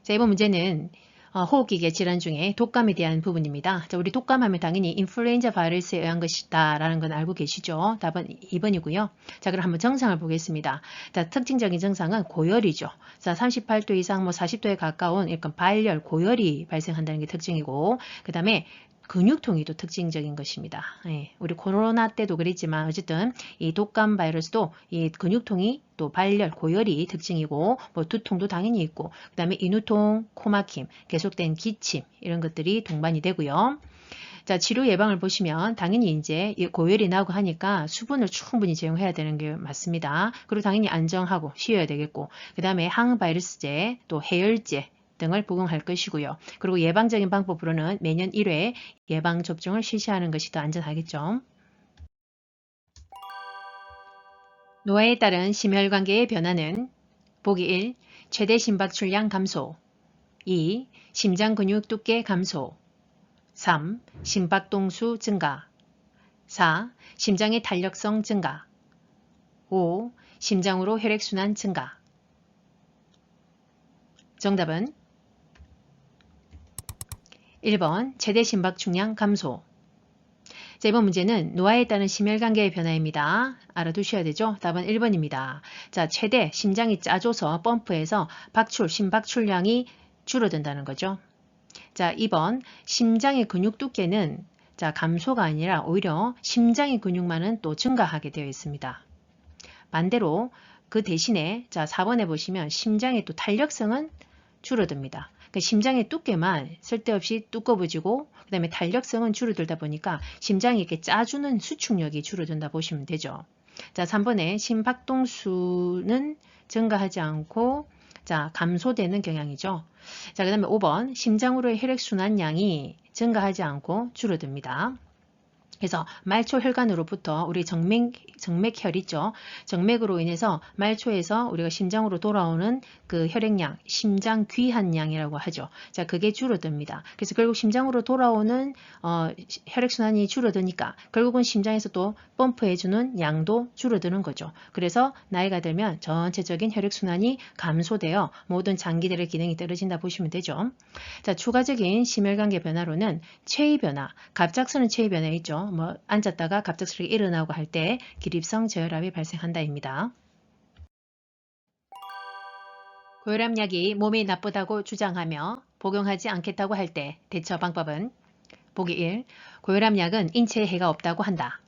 자, 이번 문제는 호흡기계 질환 중에 독감에 대한 부분입니다. 자, 우리 독감하면 당연히 인플루엔자 바이러스에 의한 것이다 라는 건 알고 계시죠? 답은 2번이고요. 자, 그럼 한번 증상을 보겠습니다. 자, 특징적인 증상은 고열이죠. 자, 38도 이상 40도에 가까운 약간 발열, 고열이 발생한다는 게 특징이고 그 다음에 근육통이 또 특징적인 것입니다. 예, 우리 코로나 때도 그랬지만 어쨌든 이 독감 바이러스도 이 근육통이 또 발열, 고열이 특징이고 뭐 두통도 당연히 있고 그 다음에 인후통, 코막힘, 계속된 기침 이런 것들이 동반이 되고요. 자, 치료 예방을 보시면 당연히 이제 고열이 나고 하니까 수분을 충분히 제공해야 되는 게 맞습니다. 그리고 당연히 안정하고 쉬어야 되겠고 그 다음에 항바이러스제, 또 해열제 등을 복용할 것이고요. 그리고 예방적인 방법으로는 매년 1회 예방접종을 실시하는 것이 더 안전하겠죠. 노화에 따른 심혈관계의 변화는 보기 1. 최대 심박출량 감소 2. 심장근육 두께 감소 3. 심박동수 증가 4. 심장의 탄력성 증가 5. 심장으로 혈액순환 증가 정답은 1번 최대 심박출량 감소. 자, 이번 문제는 노화에 따른 심혈관계의 변화입니다. 알아두셔야 되죠? 답은 1번입니다. 자, 최대 심장이 짜줘서 펌프에서 심박출량이 줄어든다는 거죠. 자, 2번 심장의 근육 두께는 자, 감소가 아니라 오히려 심장의 근육만은 또 증가하게 되어 있습니다. 반대로 그 대신에 자 4번에 보시면 심장의 또 탄력성은 줄어듭니다. 그러니까 심장의 두께만 쓸데없이 두꺼워지고 그 다음에 탄력성은 줄어들다 보니까 심장이 이렇게 짜주는 수축력이 줄어든다 보시면 되죠. 자 3번에 심박동수는 증가하지 않고 자 감소되는 경향이죠. 자 그 다음에 5번 심장으로의 혈액순환량이 증가하지 않고 줄어듭니다. 그래서 말초 혈관으로부터 우리 정맥혈 있죠. 정맥으로 인해서 말초에서 우리가 심장으로 돌아오는 그 혈액량, 심장 귀한량이라고 하죠. 자, 그게 줄어듭니다. 그래서 결국 심장으로 돌아오는 혈액순환이 줄어드니까 결국은 심장에서 또 펌프해주는 양도 줄어드는 거죠. 그래서 나이가 들면 전체적인 혈액순환이 감소되어 모든 장기들의 기능이 떨어진다 보시면 되죠. 자, 추가적인 심혈관계 변화로는 체위 변화, 갑작스러운 체위 변화 있죠. 뭐 앉았다가 갑작스럽게 일어나고 할 때 기립성 저혈압이 발생한다입니다. 고혈압약이 몸이 나쁘다고 주장하며 복용하지 않겠다고 할 때 대처 방법은 보기 1. 고혈압약은 인체에 해가 없다고 한다.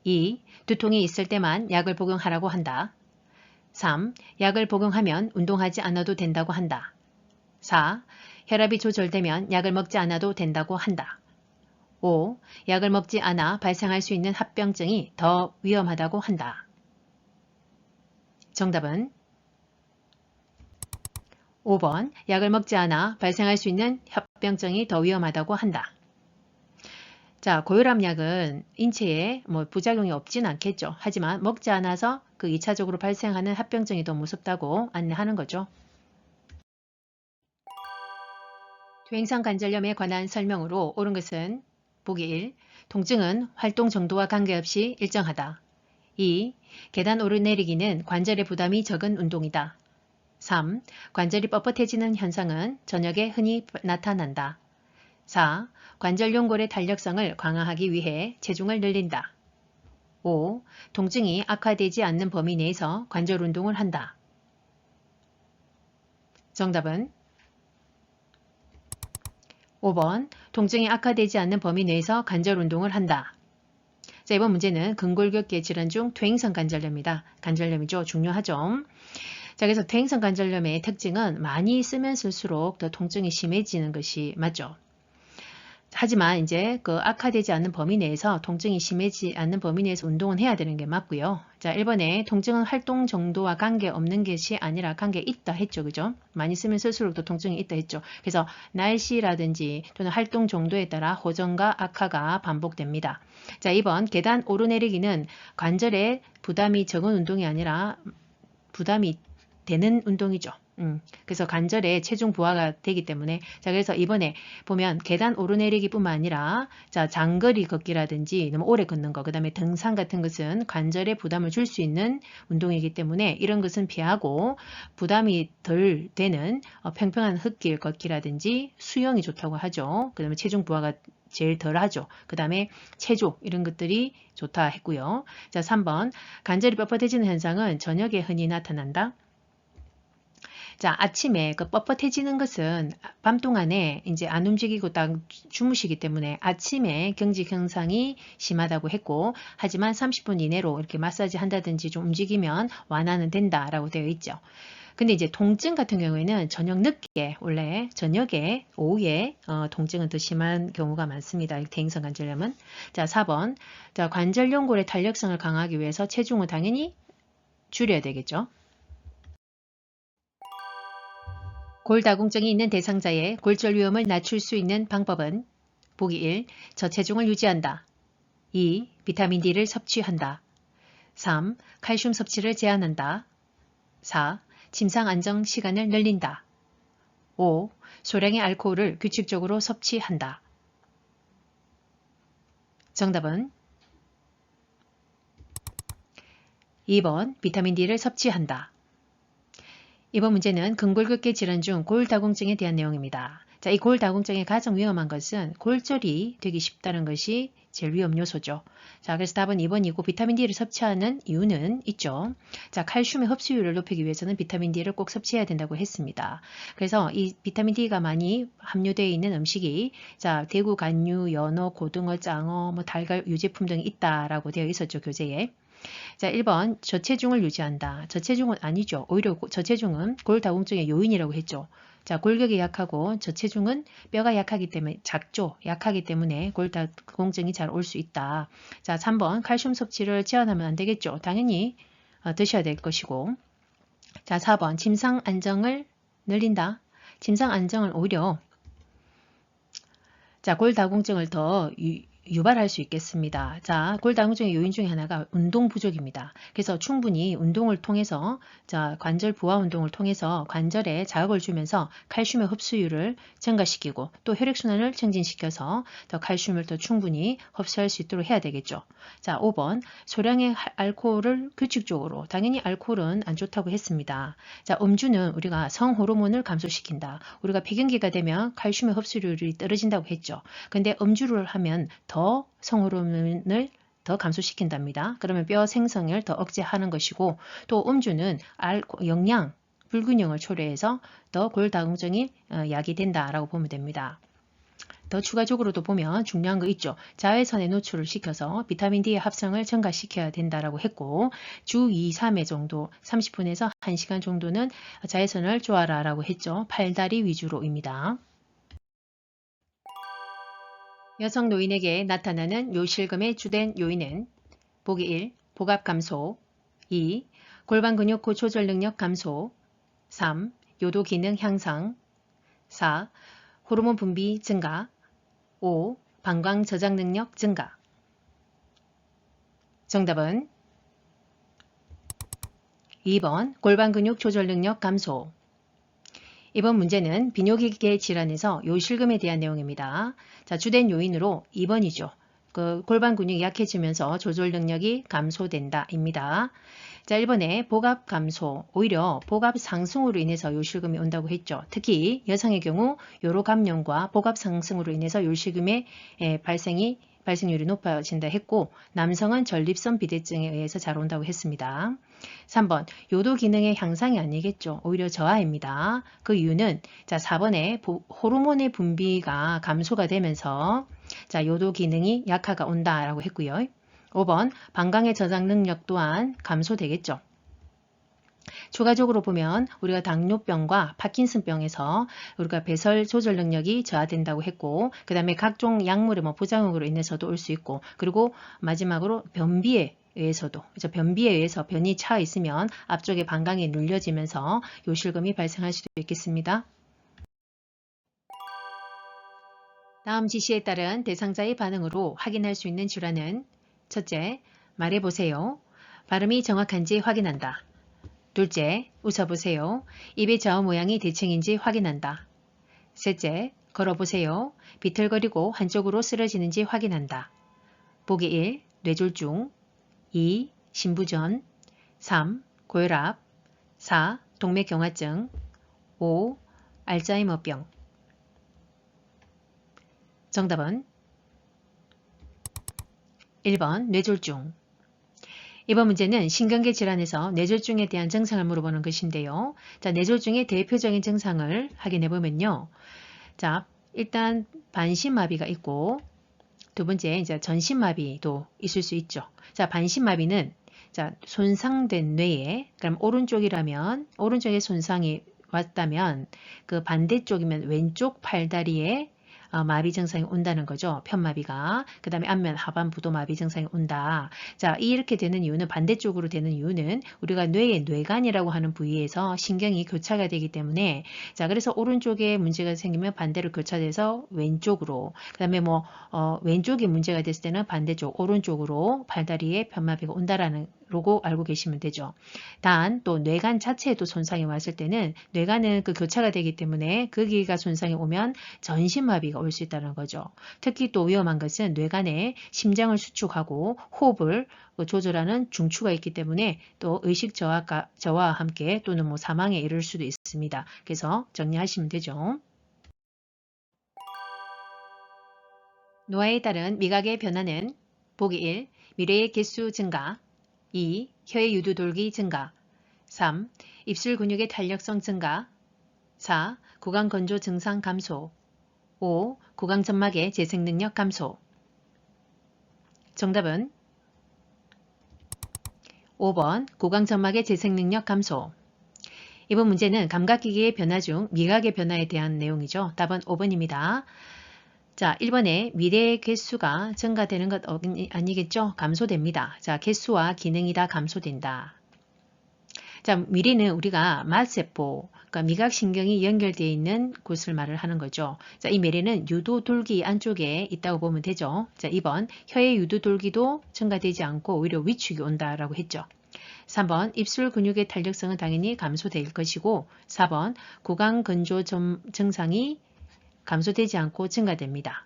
2. 두통이 있을 때만 약을 복용하라고 한다. 3. 약을 복용하면 운동하지 않아도 된다고 한다. 4. 혈압이 조절되면 약을 먹지 않아도 된다고 한다. 5. 약을 먹지 않아 발생할 수 있는 합병증이 더 위험하다고 한다. 정답은 5번 약을 먹지 않아 발생할 수 있는 합병증이 더 위험하다고 한다. 자, 고혈압약은 인체에 뭐 부작용이 없진 않겠죠. 하지만 먹지 않아서 그 2차적으로 발생하는 합병증이 더 무섭다고 안내하는 거죠. 퇴행성 관절염에 관한 설명으로 옳은 것은 보기 1. 통증은 활동 정도와 관계없이 일정하다. 2. 계단 오르내리기는 관절의 부담이 적은 운동이다. 3. 관절이 뻣뻣해지는 현상은 저녁에 흔히 나타난다. 4. 관절 연골의 탄력성을 강화하기 위해 체중을 늘린다. 5. 통증이 악화되지 않는 범위 내에서 관절 운동을 한다. 정답은 5번 통증이 악화되지 않는 범위 내에서 관절 운동을 한다. 자, 이번 문제는 근골격계 질환 중 퇴행성 관절염이다. 관절염이죠. 중요하죠. 자, 그래서 퇴행성 관절염의 특징은 많이 쓰면 쓸수록 더 통증이 심해지는 것이 맞죠. 하지만 이제 그 악화되지 않는 범위 내에서 통증이 심해지지 않는 범위 내에서 운동은 해야 되는 게 맞고요. 자, 1번에 통증은 활동 정도와 관계없는 것이 아니라 관계 있다 했죠. 그죠? 많이 쓰면 쓸수록 더 통증이 있다 했죠. 그래서 날씨라든지 또는 활동 정도에 따라 호전과 악화가 반복됩니다. 자, 2번 계단 오르내리기는 관절에 부담이 적은 운동이 아니라 부담이 되는 운동이죠. 그래서 관절에 체중 부하가 되기 때문에 자 그래서 이번에 보면 계단 오르내리기 뿐만 아니라 자 장거리 걷기라든지 너무 오래 걷는 거 그 다음에 등산 같은 것은 관절에 부담을 줄 수 있는 운동이기 때문에 이런 것은 피하고 부담이 덜 되는 평평한 흙길 걷기라든지 수영이 좋다고 하죠. 그 다음에 체중 부하가 제일 덜 하죠. 그 다음에 체조 이런 것들이 좋다 했고요. 자 3번 관절이 뻣뻣해지는 현상은 저녁에 흔히 나타난다. 자, 아침에 그 뻣뻣해지는 것은 밤 동안에 이제 안 움직이고 딱 주무시기 때문에 아침에 경직 현상이 심하다고 했고, 하지만 30분 이내로 이렇게 마사지 한다든지 좀 움직이면 완화는 된다라고 되어 있죠. 근데 이제 통증 같은 경우에는 저녁 늦게 원래 저녁에 오후에 통증은 더 심한 경우가 많습니다. 퇴행성 관절염은. 자, 4번. 자, 관절 연골의 탄력성을 강화하기 위해서 체중을 당연히 줄여야 되겠죠. 골다공증이 있는 대상자의 골절 위험을 낮출 수 있는 방법은 보기 1. 저체중을 유지한다. 2. 비타민 D를 섭취한다. 3. 칼슘 섭취를 제한한다. 4. 침상 안정 시간을 늘린다. 5. 소량의 알코올을 규칙적으로 섭취한다. 정답은 2번 비타민 D를 섭취한다. 이번 문제는 근골격계 질환 중 골다공증에 대한 내용입니다. 자, 이 골다공증의 가장 위험한 것은 골절이 되기 쉽다는 것이 제일 위험 요소죠. 자, 그래서 답은 2번이고 비타민 D를 섭취하는 이유는 있죠. 자, 칼슘의 흡수율을 높이기 위해서는 비타민 D를 꼭 섭취해야 된다고 했습니다. 그래서 이 비타민 D가 많이 함유되어 있는 음식이 자, 대구, 간유, 연어, 고등어, 짱어, 뭐 달걀, 유제품 등이 있다라고 되어 있었죠, 교재에. 자, 1번 저체중을 유지한다. 저체중은 아니죠. 오히려 저체중은 골다공증의 요인이라고 했죠. 자, 골격이 약하고 저체중은 뼈가 약하기 때문에 작죠. 약하기 때문에 골다공증이 잘 올 수 있다. 자, 3번 칼슘 섭취를 제한하면 안 되겠죠. 당연히 드셔야 될 것이고. 자, 4번 침상 안정을 늘린다. 침상 안정은 오히려 자, 골다공증을 더 유발할 수 있겠습니다. 자, 골다공증의 요인 중에 하나가 운동 부족입니다. 그래서 충분히 운동을 통해서 자, 관절 부하 운동을 통해서 관절에 자극을 주면서 칼슘의 흡수율을 증가시키고 또 혈액순환을 증진시켜서 더 칼슘을 더 충분히 흡수할 수 있도록 해야 되겠죠. 자, 5번 소량의 알코올을 규칙적으로 당연히 알코올은 안 좋다고 했습니다. 자, 음주는 우리가 성호르몬을 감소시킨다. 우리가 폐경기가 되면 칼슘의 흡수율이 떨어진다고 했죠. 근데 음주를 하면 더 성호르몬을 더 감소시킨답니다. 그러면 뼈 생성을 더 억제하는 것이고 또 음주는 영양 불균형을 초래해서 더 골다공증이 야기된다라고 보면 됩니다. 더 추가적으로도 보면 중요한 거 있죠. 자외선에 노출을 시켜서 비타민 D의 합성을 증가시켜야 된다라고 했고 주 2, 3회 정도 30분에서 1시간 정도는 자외선을 쬐어라 라고 했죠. 팔다리 위주로입니다. 여성 노인에게 나타나는 요실금의 주된 요인은 보기 1. 복압 감소 2. 골반 근육 조절 능력 감소 3. 요도 기능 향상 4. 호르몬 분비 증가 5. 방광 저장 능력 증가. 정답은 2번 골반 근육 조절 능력 감소. 이번 문제는 비뇨기계 질환에서 요실금에 대한 내용입니다. 자, 주된 요인으로 2번이죠. 그 골반 근육이 약해지면서 조절 능력이 감소된다 입니다. 자, 1번에 복압 감소, 오히려 복압 상승으로 인해서 요실금이 온다고 했죠. 특히 여성의 경우 요로 감염과 복압 상승으로 인해서 요실금의 발생률이 높아진다 했고 남성은 전립선 비대증에 의해서 잘 온다고 했습니다. 3번 요도 기능의 향상이 아니겠죠. 오히려 저하입니다. 그 이유는 자 4번에 호르몬의 분비가 감소가 되면서 자 요도 기능이 약화가 온다라고 했고요. 5번 방광의 저장 능력 또한 감소되겠죠. 추가적으로 보면 우리가 당뇨병과 파킨슨병에서 우리가 배설 조절 능력이 저하된다고 했고 그 다음에 각종 약물의 부작용으로 인해서도 올 수 있고 그리고 마지막으로 변비에 의해서도 변비에 의해서 변이 차 있으면 앞쪽에 방광이 눌려지면서 요실금이 발생할 수도 있겠습니다. 다음 지시에 따른 대상자의 반응으로 확인할 수 있는 질환은 첫째, 말해보세요. 발음이 정확한지 확인한다. 둘째, 웃어보세요. 입의 좌우 모양이 대칭인지 확인한다. 셋째, 걸어보세요. 비틀거리고 한쪽으로 쓰러지는지 확인한다. 보기 1. 뇌졸중 2. 신부전 3. 고혈압 4. 동맥경화증 5. 알츠하이머병. 정답은 1번 뇌졸중. 이번 문제는 신경계 질환에서 뇌졸중에 대한 증상을 물어보는 것인데요. 자, 뇌졸중의 대표적인 증상을 확인해 보면요. 자, 일단 반신마비가 있고 두 번째 이제 전신마비도 있을 수 있죠. 자, 반신마비는 자, 손상된 뇌에 그럼 오른쪽이라면 오른쪽에 손상이 왔다면 그 반대쪽이면 왼쪽 팔다리에 마비 증상이 온다는 거죠. 편마비가. 그 다음에 안면 하반부도 마비 증상이 온다. 자, 이렇게 되는 이유는 반대쪽으로 되는 이유는 우리가 뇌의 뇌관이라고 하는 부위에서 신경이 교차가 되기 때문에 자, 그래서 오른쪽에 문제가 생기면 반대로 교차돼서 왼쪽으로 그 다음에 왼쪽에 문제가 됐을 때는 반대쪽 오른쪽으로 팔다리에 편마비가 온다라는 로고 알고 계시면 되죠. 단 또 뇌관 자체에도 손상이 왔을 때는 뇌관은 그 교차가 되기 때문에 거기가 손상이 오면 전신마비가 올 수 있다는 거죠. 특히 또 위험한 것은 뇌관에 심장을 수축하고 호흡을 조절하는 중추가 있기 때문에 또 의식 저하와 함께 또는 사망에 이를 수도 있습니다. 그래서 정리하시면 되죠. 노화에 따른 미각의 변화는 보기 1. 미래의 개수 증가 2. 혀의 유두돌기 증가 3. 입술 근육의 탄력성 증가 4. 구강 건조 증상 감소 5. 구강 점막의 재생 능력 감소. 정답은 5번 구강점막의 재생능력 감소. 이번 문제는 감각기기의 변화 중 미각의 변화에 대한 내용이죠. 답은 5번입니다. 자, 1번에 미래의 개수가 증가되는 것 아니겠죠? 감소됩니다. 자, 개수와 기능이 다 감소된다. 자, 미래는 우리가 맛세포, 그러니까 미각신경이 연결되어 있는 곳을 말을 하는 거죠. 자, 이 미래는 유도돌기 안쪽에 있다고 보면 되죠. 자, 2번 혀의 유도돌기도 증가되지 않고 오히려 위축이 온다라고 했죠. 3번 입술 근육의 탄력성은 당연히 감소될 것이고 4번 구강건조 증상이 감소되지 않고 증가됩니다.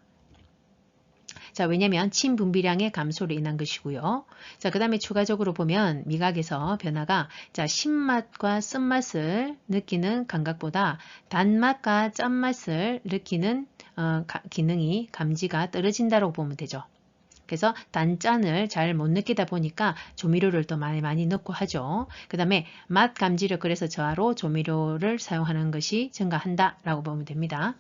자, 왜냐하면 침 분비량의 감소로 인한 것이고요. 자, 그 다음에 추가적으로 보면 미각에서 변화가 자, 신맛과 쓴맛을 느끼는 감각보다 단맛과 짠맛을 느끼는 기능이 감지가 떨어진다고 보면 되죠. 그래서 단짠을 잘 못 느끼다 보니까 조미료를 더 많이 넣고 하죠. 그 다음에 맛 감지력 그래서 저하로 조미료를 사용하는 것이 증가한다 라고 보면 됩니다.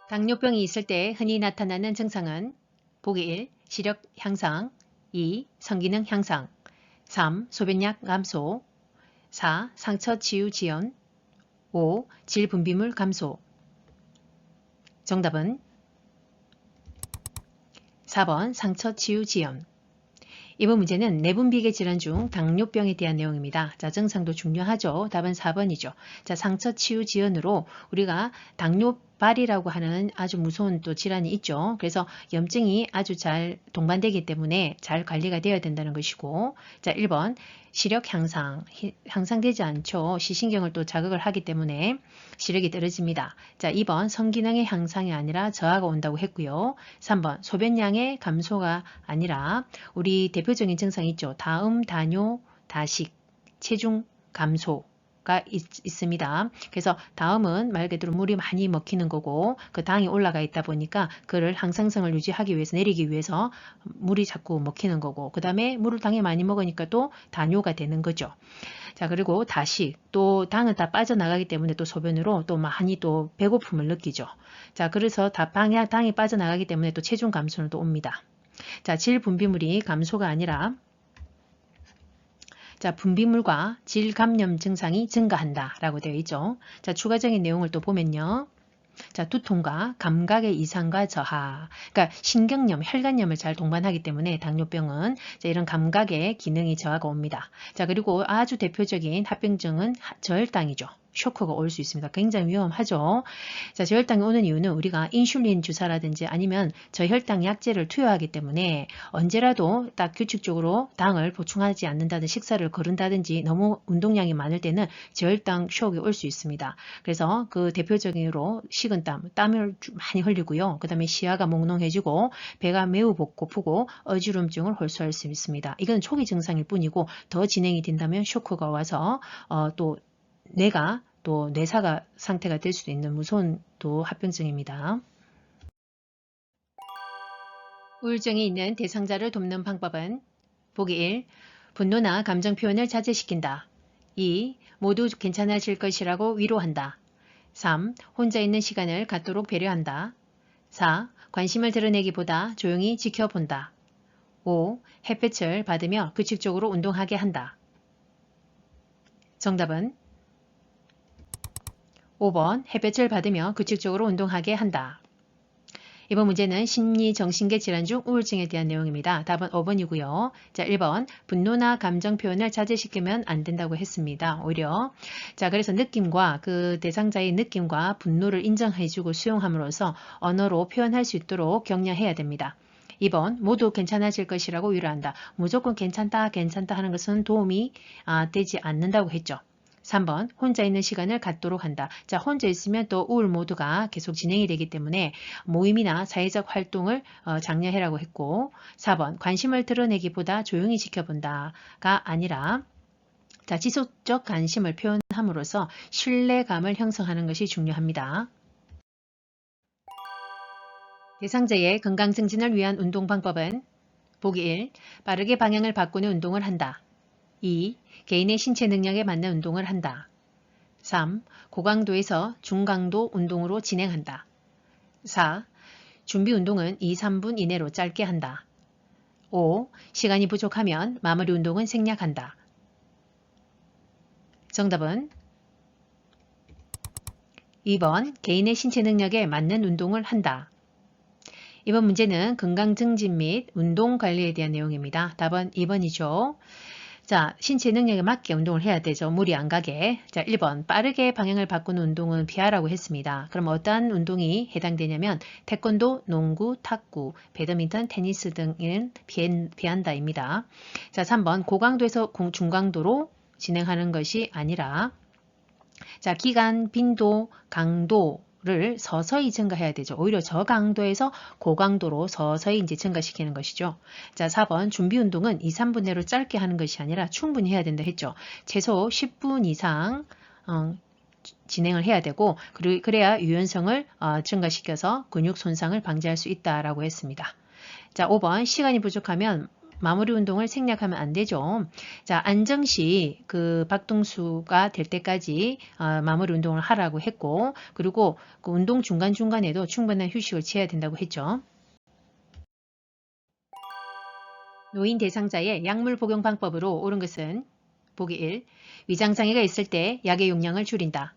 당뇨병이 있을 때 흔히 나타나는 증상은 보기 1. 시력 향상 2. 성기능 향상 3. 소변량 감소 4. 상처 치유 지연 5. 질 분비물 감소. 정답은 4번 상처 치유 지연. 이번 문제는 내분비계 질환 중 당뇨병에 대한 내용입니다. 자, 증상도 중요하죠. 답은 4번이죠. 자, 상처 치유 지연으로 우리가 당뇨발이라고 하는 아주 무서운 또 질환이 있죠. 그래서 염증이 아주 잘 동반되기 때문에 잘 관리가 되어야 된다는 것이고, 자, 1번 시력 향상되지 않죠. 시신경을 또 자극을 하기 때문에 시력이 떨어집니다. 자, 2번 성기능의 향상이 아니라 저하가 온다고 했고요. 3번 소변량의 감소가 아니라 우리 대표적인 증상이 있죠. 다음, 다뇨, 다식, 체중 감소가 있습니다. 그래서 다음은 말 그대로 물이 많이 먹히는 거고 그 당이 올라가 있다 보니까 그를 항상성을 유지하기 위해서 내리기 위해서 물이 자꾸 먹히는 거고 그 다음에 물을 당이 많이 먹으니까 또 다뇨가 되는 거죠. 자, 그리고 다식, 또 당은 다 빠져나가기 때문에 또 소변으로 또 많이 또 배고픔을 느끼죠. 자, 그래서 당이 빠져나가기 때문에 또 체중 감소는 또 옵니다. 자, 질 분비물이 감소가 아니라 자, 분비물과 질 감염 증상이 증가한다 라고 되어 있죠. 자, 추가적인 내용을 또 보면요. 자, 두통과 감각의 이상과 저하, 그러니까 신경염, 혈관염을 잘 동반하기 때문에 당뇨병은 자, 이런 감각의 기능이 저하가 옵니다. 자, 그리고 아주 대표적인 합병증은 저혈당이죠. 쇼크가 올 수 있습니다. 굉장히 위험하죠. 자, 저혈당이 오는 이유는 우리가 인슐린 주사라든지 아니면 저혈당 약제를 투여하기 때문에 언제라도 딱 규칙적으로 당을 보충하지 않는다든지 식사를 거른다든지 너무 운동량이 많을 때는 저혈당 쇼크가 올 수 있습니다. 그래서 그 대표적으로 식은땀, 땀을 많이 흘리고요. 그 다음에 시야가 몽롱해지고 배가 매우 고프고 어지럼증을 호소할 수 있습니다. 이건 초기 증상일 뿐이고 더 진행이 된다면 쇼크가 와서 또 뇌가 또 뇌사가 상태가 될 수도 있는 무서운 또 합병증입니다. 우울증이 있는 대상자를 돕는 방법은 보기 1. 분노나 감정 표현을 자제시킨다. 2. 모두 괜찮아질 것이라고 위로한다. 3. 혼자 있는 시간을 갖도록 배려한다. 4. 관심을 드러내기보다 조용히 지켜본다. 5. 햇볕을 받으며 규칙적으로 운동하게 한다. 정답은 5번 햇볕을 받으며 규칙적으로 운동하게 한다. 이번 문제는 심리정신계 질환 중 우울증에 대한 내용입니다. 답은 5번이고요. 자, 1번 분노나 감정 표현을 자제시키면 안 된다고 했습니다. 오히려 자, 그래서 느낌과 그 대상자의 느낌과 분노를 인정해주고 수용함으로써 언어로 표현할 수 있도록 격려해야 됩니다. 2번 모두 괜찮아질 것이라고 위로한다. 무조건 괜찮다 하는 것은 도움이 되지 않는다고 했죠. 3번 혼자 있는 시간을 갖도록 한다. 자, 혼자 있으면 또 우울 모드가 계속 진행이 되기 때문에 모임이나 사회적 활동을 장려해라고 했고 4번 관심을 드러내기보다 조용히 지켜본다가 아니라 자, 지속적 관심을 표현함으로써 신뢰감을 형성하는 것이 중요합니다. 대상자의 건강 증진을 위한 운동 방법은 보기 1. 빠르게 방향을 바꾸는 운동을 한다. 2. 개인의 신체 능력에 맞는 운동을 한다. 3. 고강도에서 중강도 운동으로 진행한다. 4. 준비 운동은 2, 3분 이내로 짧게 한다. 5. 시간이 부족하면 마무리 운동은 생략한다. 정답은 2번 개인의 신체 능력에 맞는 운동을 한다. 이번 문제는 건강 증진 및 운동 관리에 대한 내용입니다. 답은 2번이죠. 자, 신체 능력에 맞게 운동을 해야 되죠. 무리 안 가게. 자, 1번 빠르게 방향을 바꾸는 운동은 피하라고 했습니다. 그럼 어떠한 운동이 해당되냐면 태권도, 농구, 탁구, 배드민턴, 테니스 등은 피한다입니다. 자, 3번 고강도에서 중강도로 진행하는 것이 아니라 자, 기간, 빈도, 강도를 서서히 증가해야 되죠. 오히려 저강도에서 고강도로 서서히 이제 증가시키는 것이죠. 자, 4번 준비 운동은 2, 3분 내로 짧게 하는 것이 아니라 충분히 해야 된다 했죠. 최소 10분 이상 진행을 해야 되고 그래야 유연성을 증가시켜서 근육 손상을 방지할 수 있다라고 했습니다. 자, 5번 시간이 부족하면 마무리 운동을 생략하면 안 되죠. 자, 안정시 그 박동수가 될 때까지 마무리 운동을 하라고 했고 그리고 그 운동 중간중간에도 충분한 휴식을 취해야 된다고 했죠. 노인 대상자의 약물 복용 방법으로 옳은 것은 보기 1. 위장장애가 있을 때 약의 용량을 줄인다.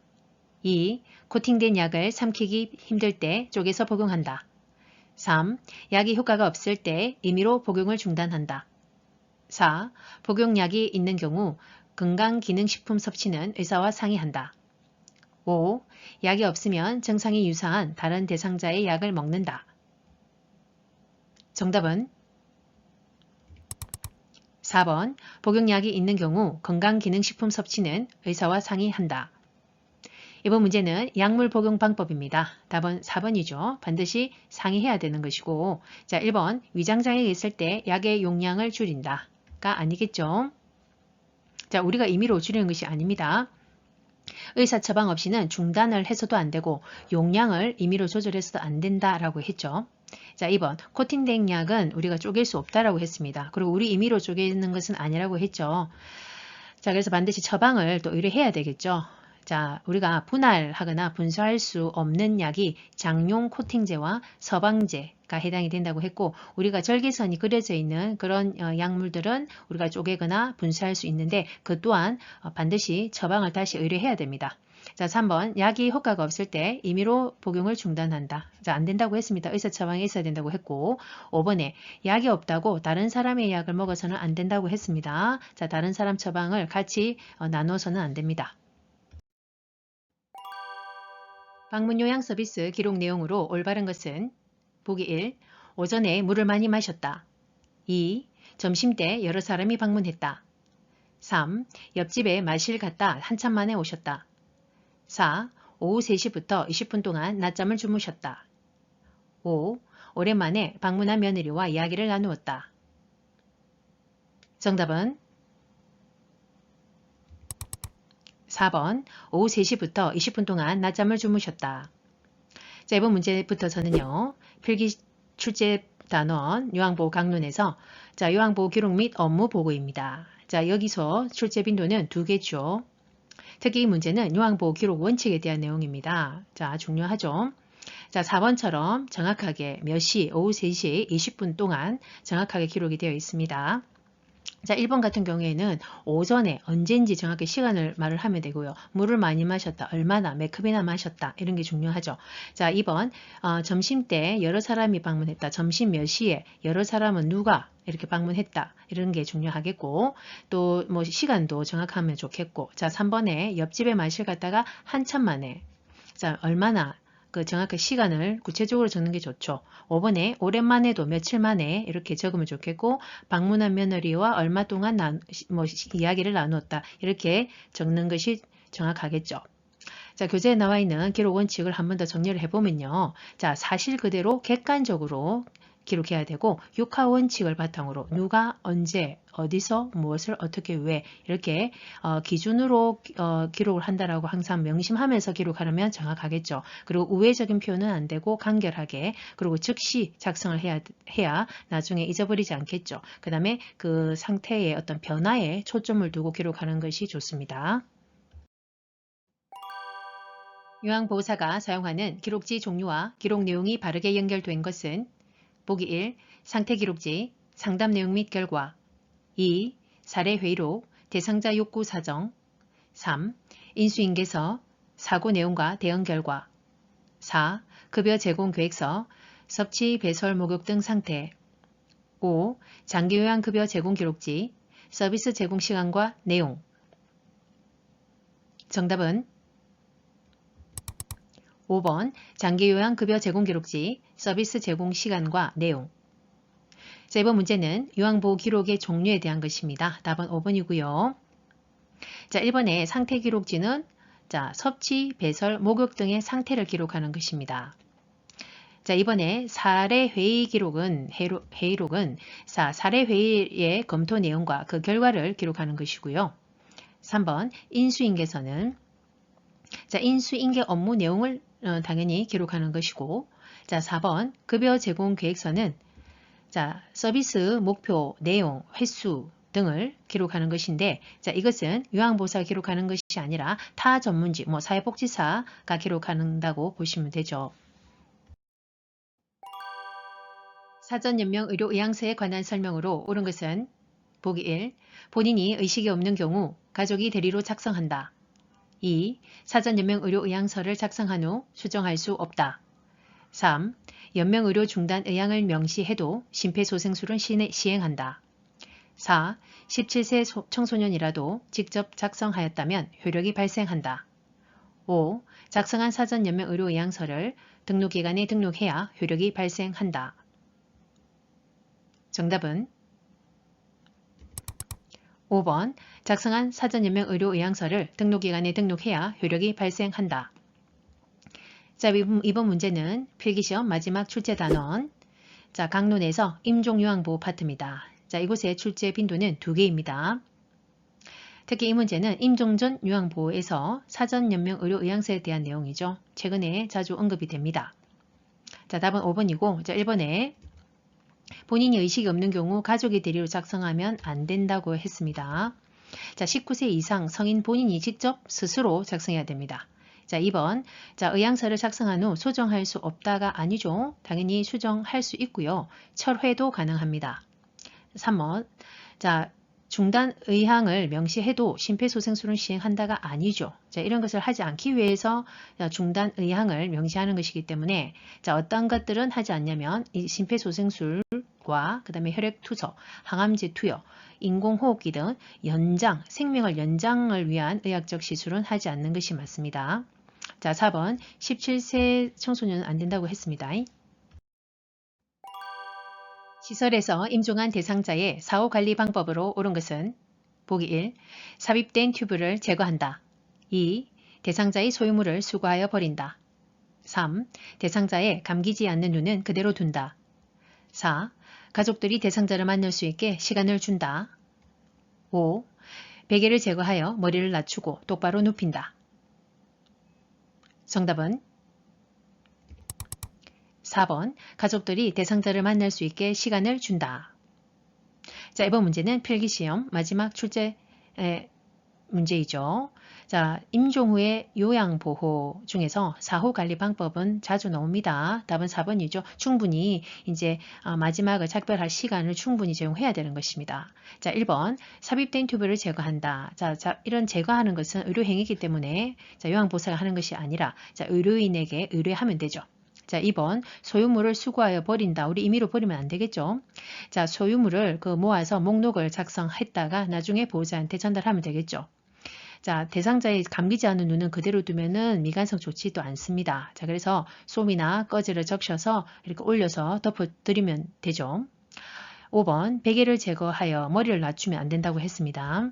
2. 코팅된 약을 삼키기 힘들 때 쪼개서 복용한다. 3. 약이 효과가 없을 때 임의로 복용을 중단한다. 4. 복용약이 있는 경우 건강기능식품 섭취는 의사와 상의한다. 5. 약이 없으면 증상이 유사한 다른 대상자의 약을 먹는다. 정답은 4번 복용약이 있는 경우 건강기능식품 섭취는 의사와 상의한다. 이번 문제는 약물 복용 방법입니다. 답은 4번이죠. 반드시 상의해야 되는 것이고 자 1번 위장장애가 있을 때 약의 용량을 줄인다. 가 아니겠죠. 자 우리가 임의로 줄이는 것이 아닙니다. 의사 처방 없이는 중단을 해서도 안 되고 용량을 임의로 조절해서도 안 된다라고 했죠. 자 2번 코팅된 약은 우리가 쪼갤 수 없다라고 했습니다. 그리고 우리 임의로 쪼개는 것은 아니라고 했죠. 자 그래서 반드시 처방을 또 의뢰해야 되겠죠. 자, 우리가 분할하거나 분사할 수 없는 약이 장용 코팅제와 서방제가 해당이 된다고 했고 우리가 절개선이 그려져 있는 그런 약물들은 우리가 쪼개거나 분사할 수 있는데 그 또한 반드시 처방을 다시 의뢰해야 됩니다. 자, 3번 약이 효과가 없을 때 임의로 복용을 중단한다. 자, 안 된다고 했습니다. 의사 처방이 있어야 된다고 했고 5번에 약이 없다고 다른 사람의 약을 먹어서는 안 된다고 했습니다. 자, 다른 사람 처방을 같이 나눠서는 안 됩니다. 방문 요양 서비스 기록 내용으로 올바른 것은 보기 1. 오전에 물을 많이 마셨다. 2. 점심때 여러 사람이 방문했다. 3. 옆집에 마실 갔다 한참 만에 오셨다. 4. 오후 3시부터 20분 동안 낮잠을 주무셨다. 5. 오랜만에 방문한 며느리와 이야기를 나누었다. 정답은 4번 오후 3시부터 20분 동안 낮잠을 주무셨다. 자, 이번 문제부터 저는요. 필기 출제 단원 요양보호 강론에서 자, 요양보호 기록 및 업무 보고입니다. 자, 여기서 출제 빈도는 2개죠. 특히 이 문제는 요양보호 기록 원칙에 대한 내용입니다. 자, 중요하죠. 자, 4번처럼 정확하게 몇 시, 오후 3시 20분 동안 정확하게 기록이 되어 있습니다. 자, 1번 같은 경우에는 오전에 언제인지 정확히 시간을 말을 하면 되고요. 물을 많이 마셨다, 얼마나, 몇 컵이나 마셨다 이런 게 중요하죠. 자, 2번 점심때 여러 사람이 방문했다. 점심 몇 시에 여러 사람은 누가 이렇게 방문했다. 이런 게 중요하겠고 또 뭐 시간도 정확하면 좋겠고 자, 3번에 옆집에 마실 갔다가 한참 만에 자, 얼마나 그 정확한 시간을 구체적으로 적는 게 좋죠. 5번에 오랜만에도 며칠 만에 이렇게 적으면 좋겠고 방문한 며느리와 얼마 동안 이야기를 나누었다. 이렇게 적는 것이 정확하겠죠. 자, 교재에 나와 있는 기록 원칙을 한 번 더 정리를 해보면요. 자, 사실 그대로 객관적으로 기록해야 되고 육하 원칙을 바탕으로 누가 언제 어디서 무엇을 어떻게 왜 이렇게 기준으로 기록을 한다라고 항상 명심하면서 기록하려면 정확하겠죠. 그리고 우회적인 표현은 안 되고 간결하게 그리고 즉시 작성을 해야 나중에 잊어버리지 않겠죠. 그 다음에 그 상태의 어떤 변화에 초점을 두고 기록하는 것이 좋습니다. 요양보호사가 사용하는 기록지 종류와 기록 내용이 바르게 연결된 것은 보기 1. 상태기록지 상담 내용 및 결과. 2. 사례 회의록, 대상자 욕구 사정. 3. 인수인계서, 사고 내용과 대응 결과. 4. 급여 제공 계획서, 섭취, 배설, 목욕 등 상태. 5. 장기요양 급여 제공 기록지, 서비스 제공 시간과 내용. 정답은 5번 장기요양 급여 제공 기록지, 서비스 제공 시간과 내용. 자, 이번 문제는 요양보호 기록의 종류에 대한 것입니다. 답은 5번이고요. 자, 1번의 상태 기록지는 자, 섭취, 배설, 목욕 등의 상태를 기록하는 것입니다. 자, 이번에 사례 회의 기록은 회의록은 사례 회의의 검토 내용과 그 결과를 기록하는 것이고요. 3번 인수인계서는 자, 인수인계 업무 내용을 당연히 기록하는 것이고, 자, 4번 급여 제공 계획서는 자, 서비스 목표, 내용, 횟수 등을 기록하는 것인데, 자, 이것은 요양보호사가 기록하는 것이 아니라 타 전문직, 사회복지사가 기록한다고 보시면 되죠. 사전연명 의료 의향서에 관한 설명으로 옳은 것은 보기 1. 본인이 의식이 없는 경우 가족이 대리로 작성한다. 2. 사전연명 의료 의향서를 작성한 후 수정할 수 없다. 3. 연명 의료 중단 의향을 명시해도 심폐소생술은 시행한다. 4. 17세 청소년이라도 직접 작성하였다면 효력이 발생한다. 5. 작성한 사전연명 의료 의향서를 등록기관에 등록해야 효력이 발생한다. 정답은 5번 작성한 사전연명 의료 의향서를 등록기관에 등록해야 효력이 발생한다. 자, 이번 문제는 필기시험 마지막 출제 단원. 자, 강론에서 임종요양보호 파트입니다. 자, 이곳의 출제 빈도는 2개입니다. 특히 이 문제는 임종 전 요양보호에서 사전연명 의료 의향서에 대한 내용이죠. 최근에 자주 언급이 됩니다. 자, 답은 5번이고, 자, 1번에 본인이 의식이 없는 경우 가족이 대리로 작성하면 안 된다고 했습니다. 자, 19세 이상 성인 본인이 직접 스스로 작성해야 됩니다. 자, 2번. 자, 의향서를 작성한 후 수정할 수 없다가 아니죠. 당연히 수정할 수 있고요. 철회도 가능합니다. 3번. 자, 중단 의향을 명시해도 심폐소생술은 시행한다가 아니죠. 자, 이런 것을 하지 않기 위해서 중단 의향을 명시하는 것이기 때문에 자, 어떤 것들은 하지 않냐면 이 심폐소생술과 그 다음에 혈액투석, 항암제 투여, 인공호흡기 등 연장, 생명을 연장을 위한 의학적 시술은 하지 않는 것이 맞습니다. 자, 4번 17세 청소년은 안 된다고 했습니다. 시설에서 임종한 대상자의 사후관리 방법으로 옳은 것은 보기 1. 삽입된 튜브를 제거한다. 2. 대상자의 소유물을 수거하여 버린다. 3. 대상자의 감기지 않는 눈은 그대로 둔다. 4. 가족들이 대상자를 만날 수 있게 시간을 준다. 5. 베개를 제거하여 머리를 낮추고 똑바로 눕힌다. 정답은 4번 가족들이 대상자를 만날 수 있게 시간을 준다. 자, 이번 문제는 필기시험 마지막 출제 문제이죠. 자, 임종 후의 요양보호 중에서 사후관리 방법은 자주 나옵니다. 답은 4번이죠. 충분히 이제 마지막을 작별할 시간을 충분히 제공해야 되는 것입니다. 자, 1번 삽입된 튜브를 제거한다. 자, 이런 제거하는 것은 의료행위이기 때문에 자, 요양보호사가 하는 것이 아니라 자, 의료인에게 의뢰하면 되죠. 자, 2번 소유물을 수거하여 버린다. 우리 임의로 버리면 안 되겠죠. 자, 소유물을 모아서 목록을 작성했다가 나중에 보호자한테 전달하면 되겠죠. 자, 대상자의 감기지 않은 눈은 그대로 두면은 미관성 좋지도 않습니다. 자, 그래서 솜이나 꺼지를 적셔서 이렇게 올려서 덮어드리면 되죠. 5번 베개를 제거하여 머리를 낮추면 안 된다고 했습니다.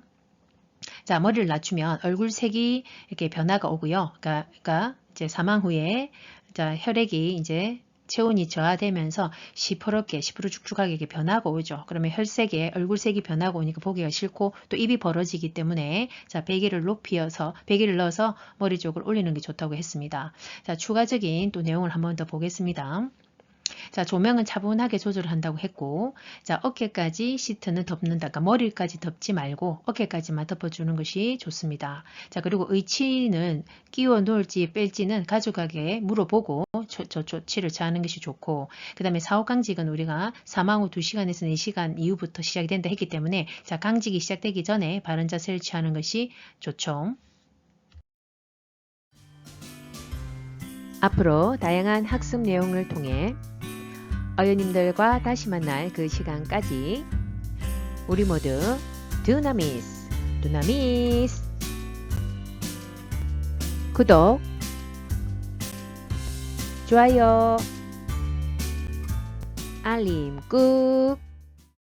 자, 머리를 낮추면 얼굴색이 이렇게 변화가 오고요. 그러니까 이제 사망 후에 자, 혈액이 이제 체온이 저하되면서 시퍼렇게 이렇게 변화가 오죠. 그러면 혈색에 얼굴색이 변화가 오니까 보기가 싫고 또 입이 벌어지기 때문에 자, 베개를 넣어서 머리 쪽을 올리는 게 좋다고 했습니다. 자, 추가적인 또 내용을 한번 더 보겠습니다. 자, 조명은 차분하게 조절한다고 했고, 자, 어깨까지 시트는 덮는다. 그러니까 머리까지 덮지 말고 어깨까지만 덮어주는 것이 좋습니다. 자, 그리고 의치는 끼워 놓을지 뺄지는 가족에게 물어보고 조치를 취하는 것이 좋고, 그 다음에 사후강직은 우리가 사망 후 2시간에서 4시간 이후부터 시작이 된다 했기 때문에 자, 강직이 시작되기 전에 바른 자세를 취하는 것이 좋죠. 앞으로 다양한 학습 내용을 통해 어연님들과 다시 만날 그 시간까지 우리 모두 두나미스, 두나미스. 구독, 좋아요, 알림 꾹.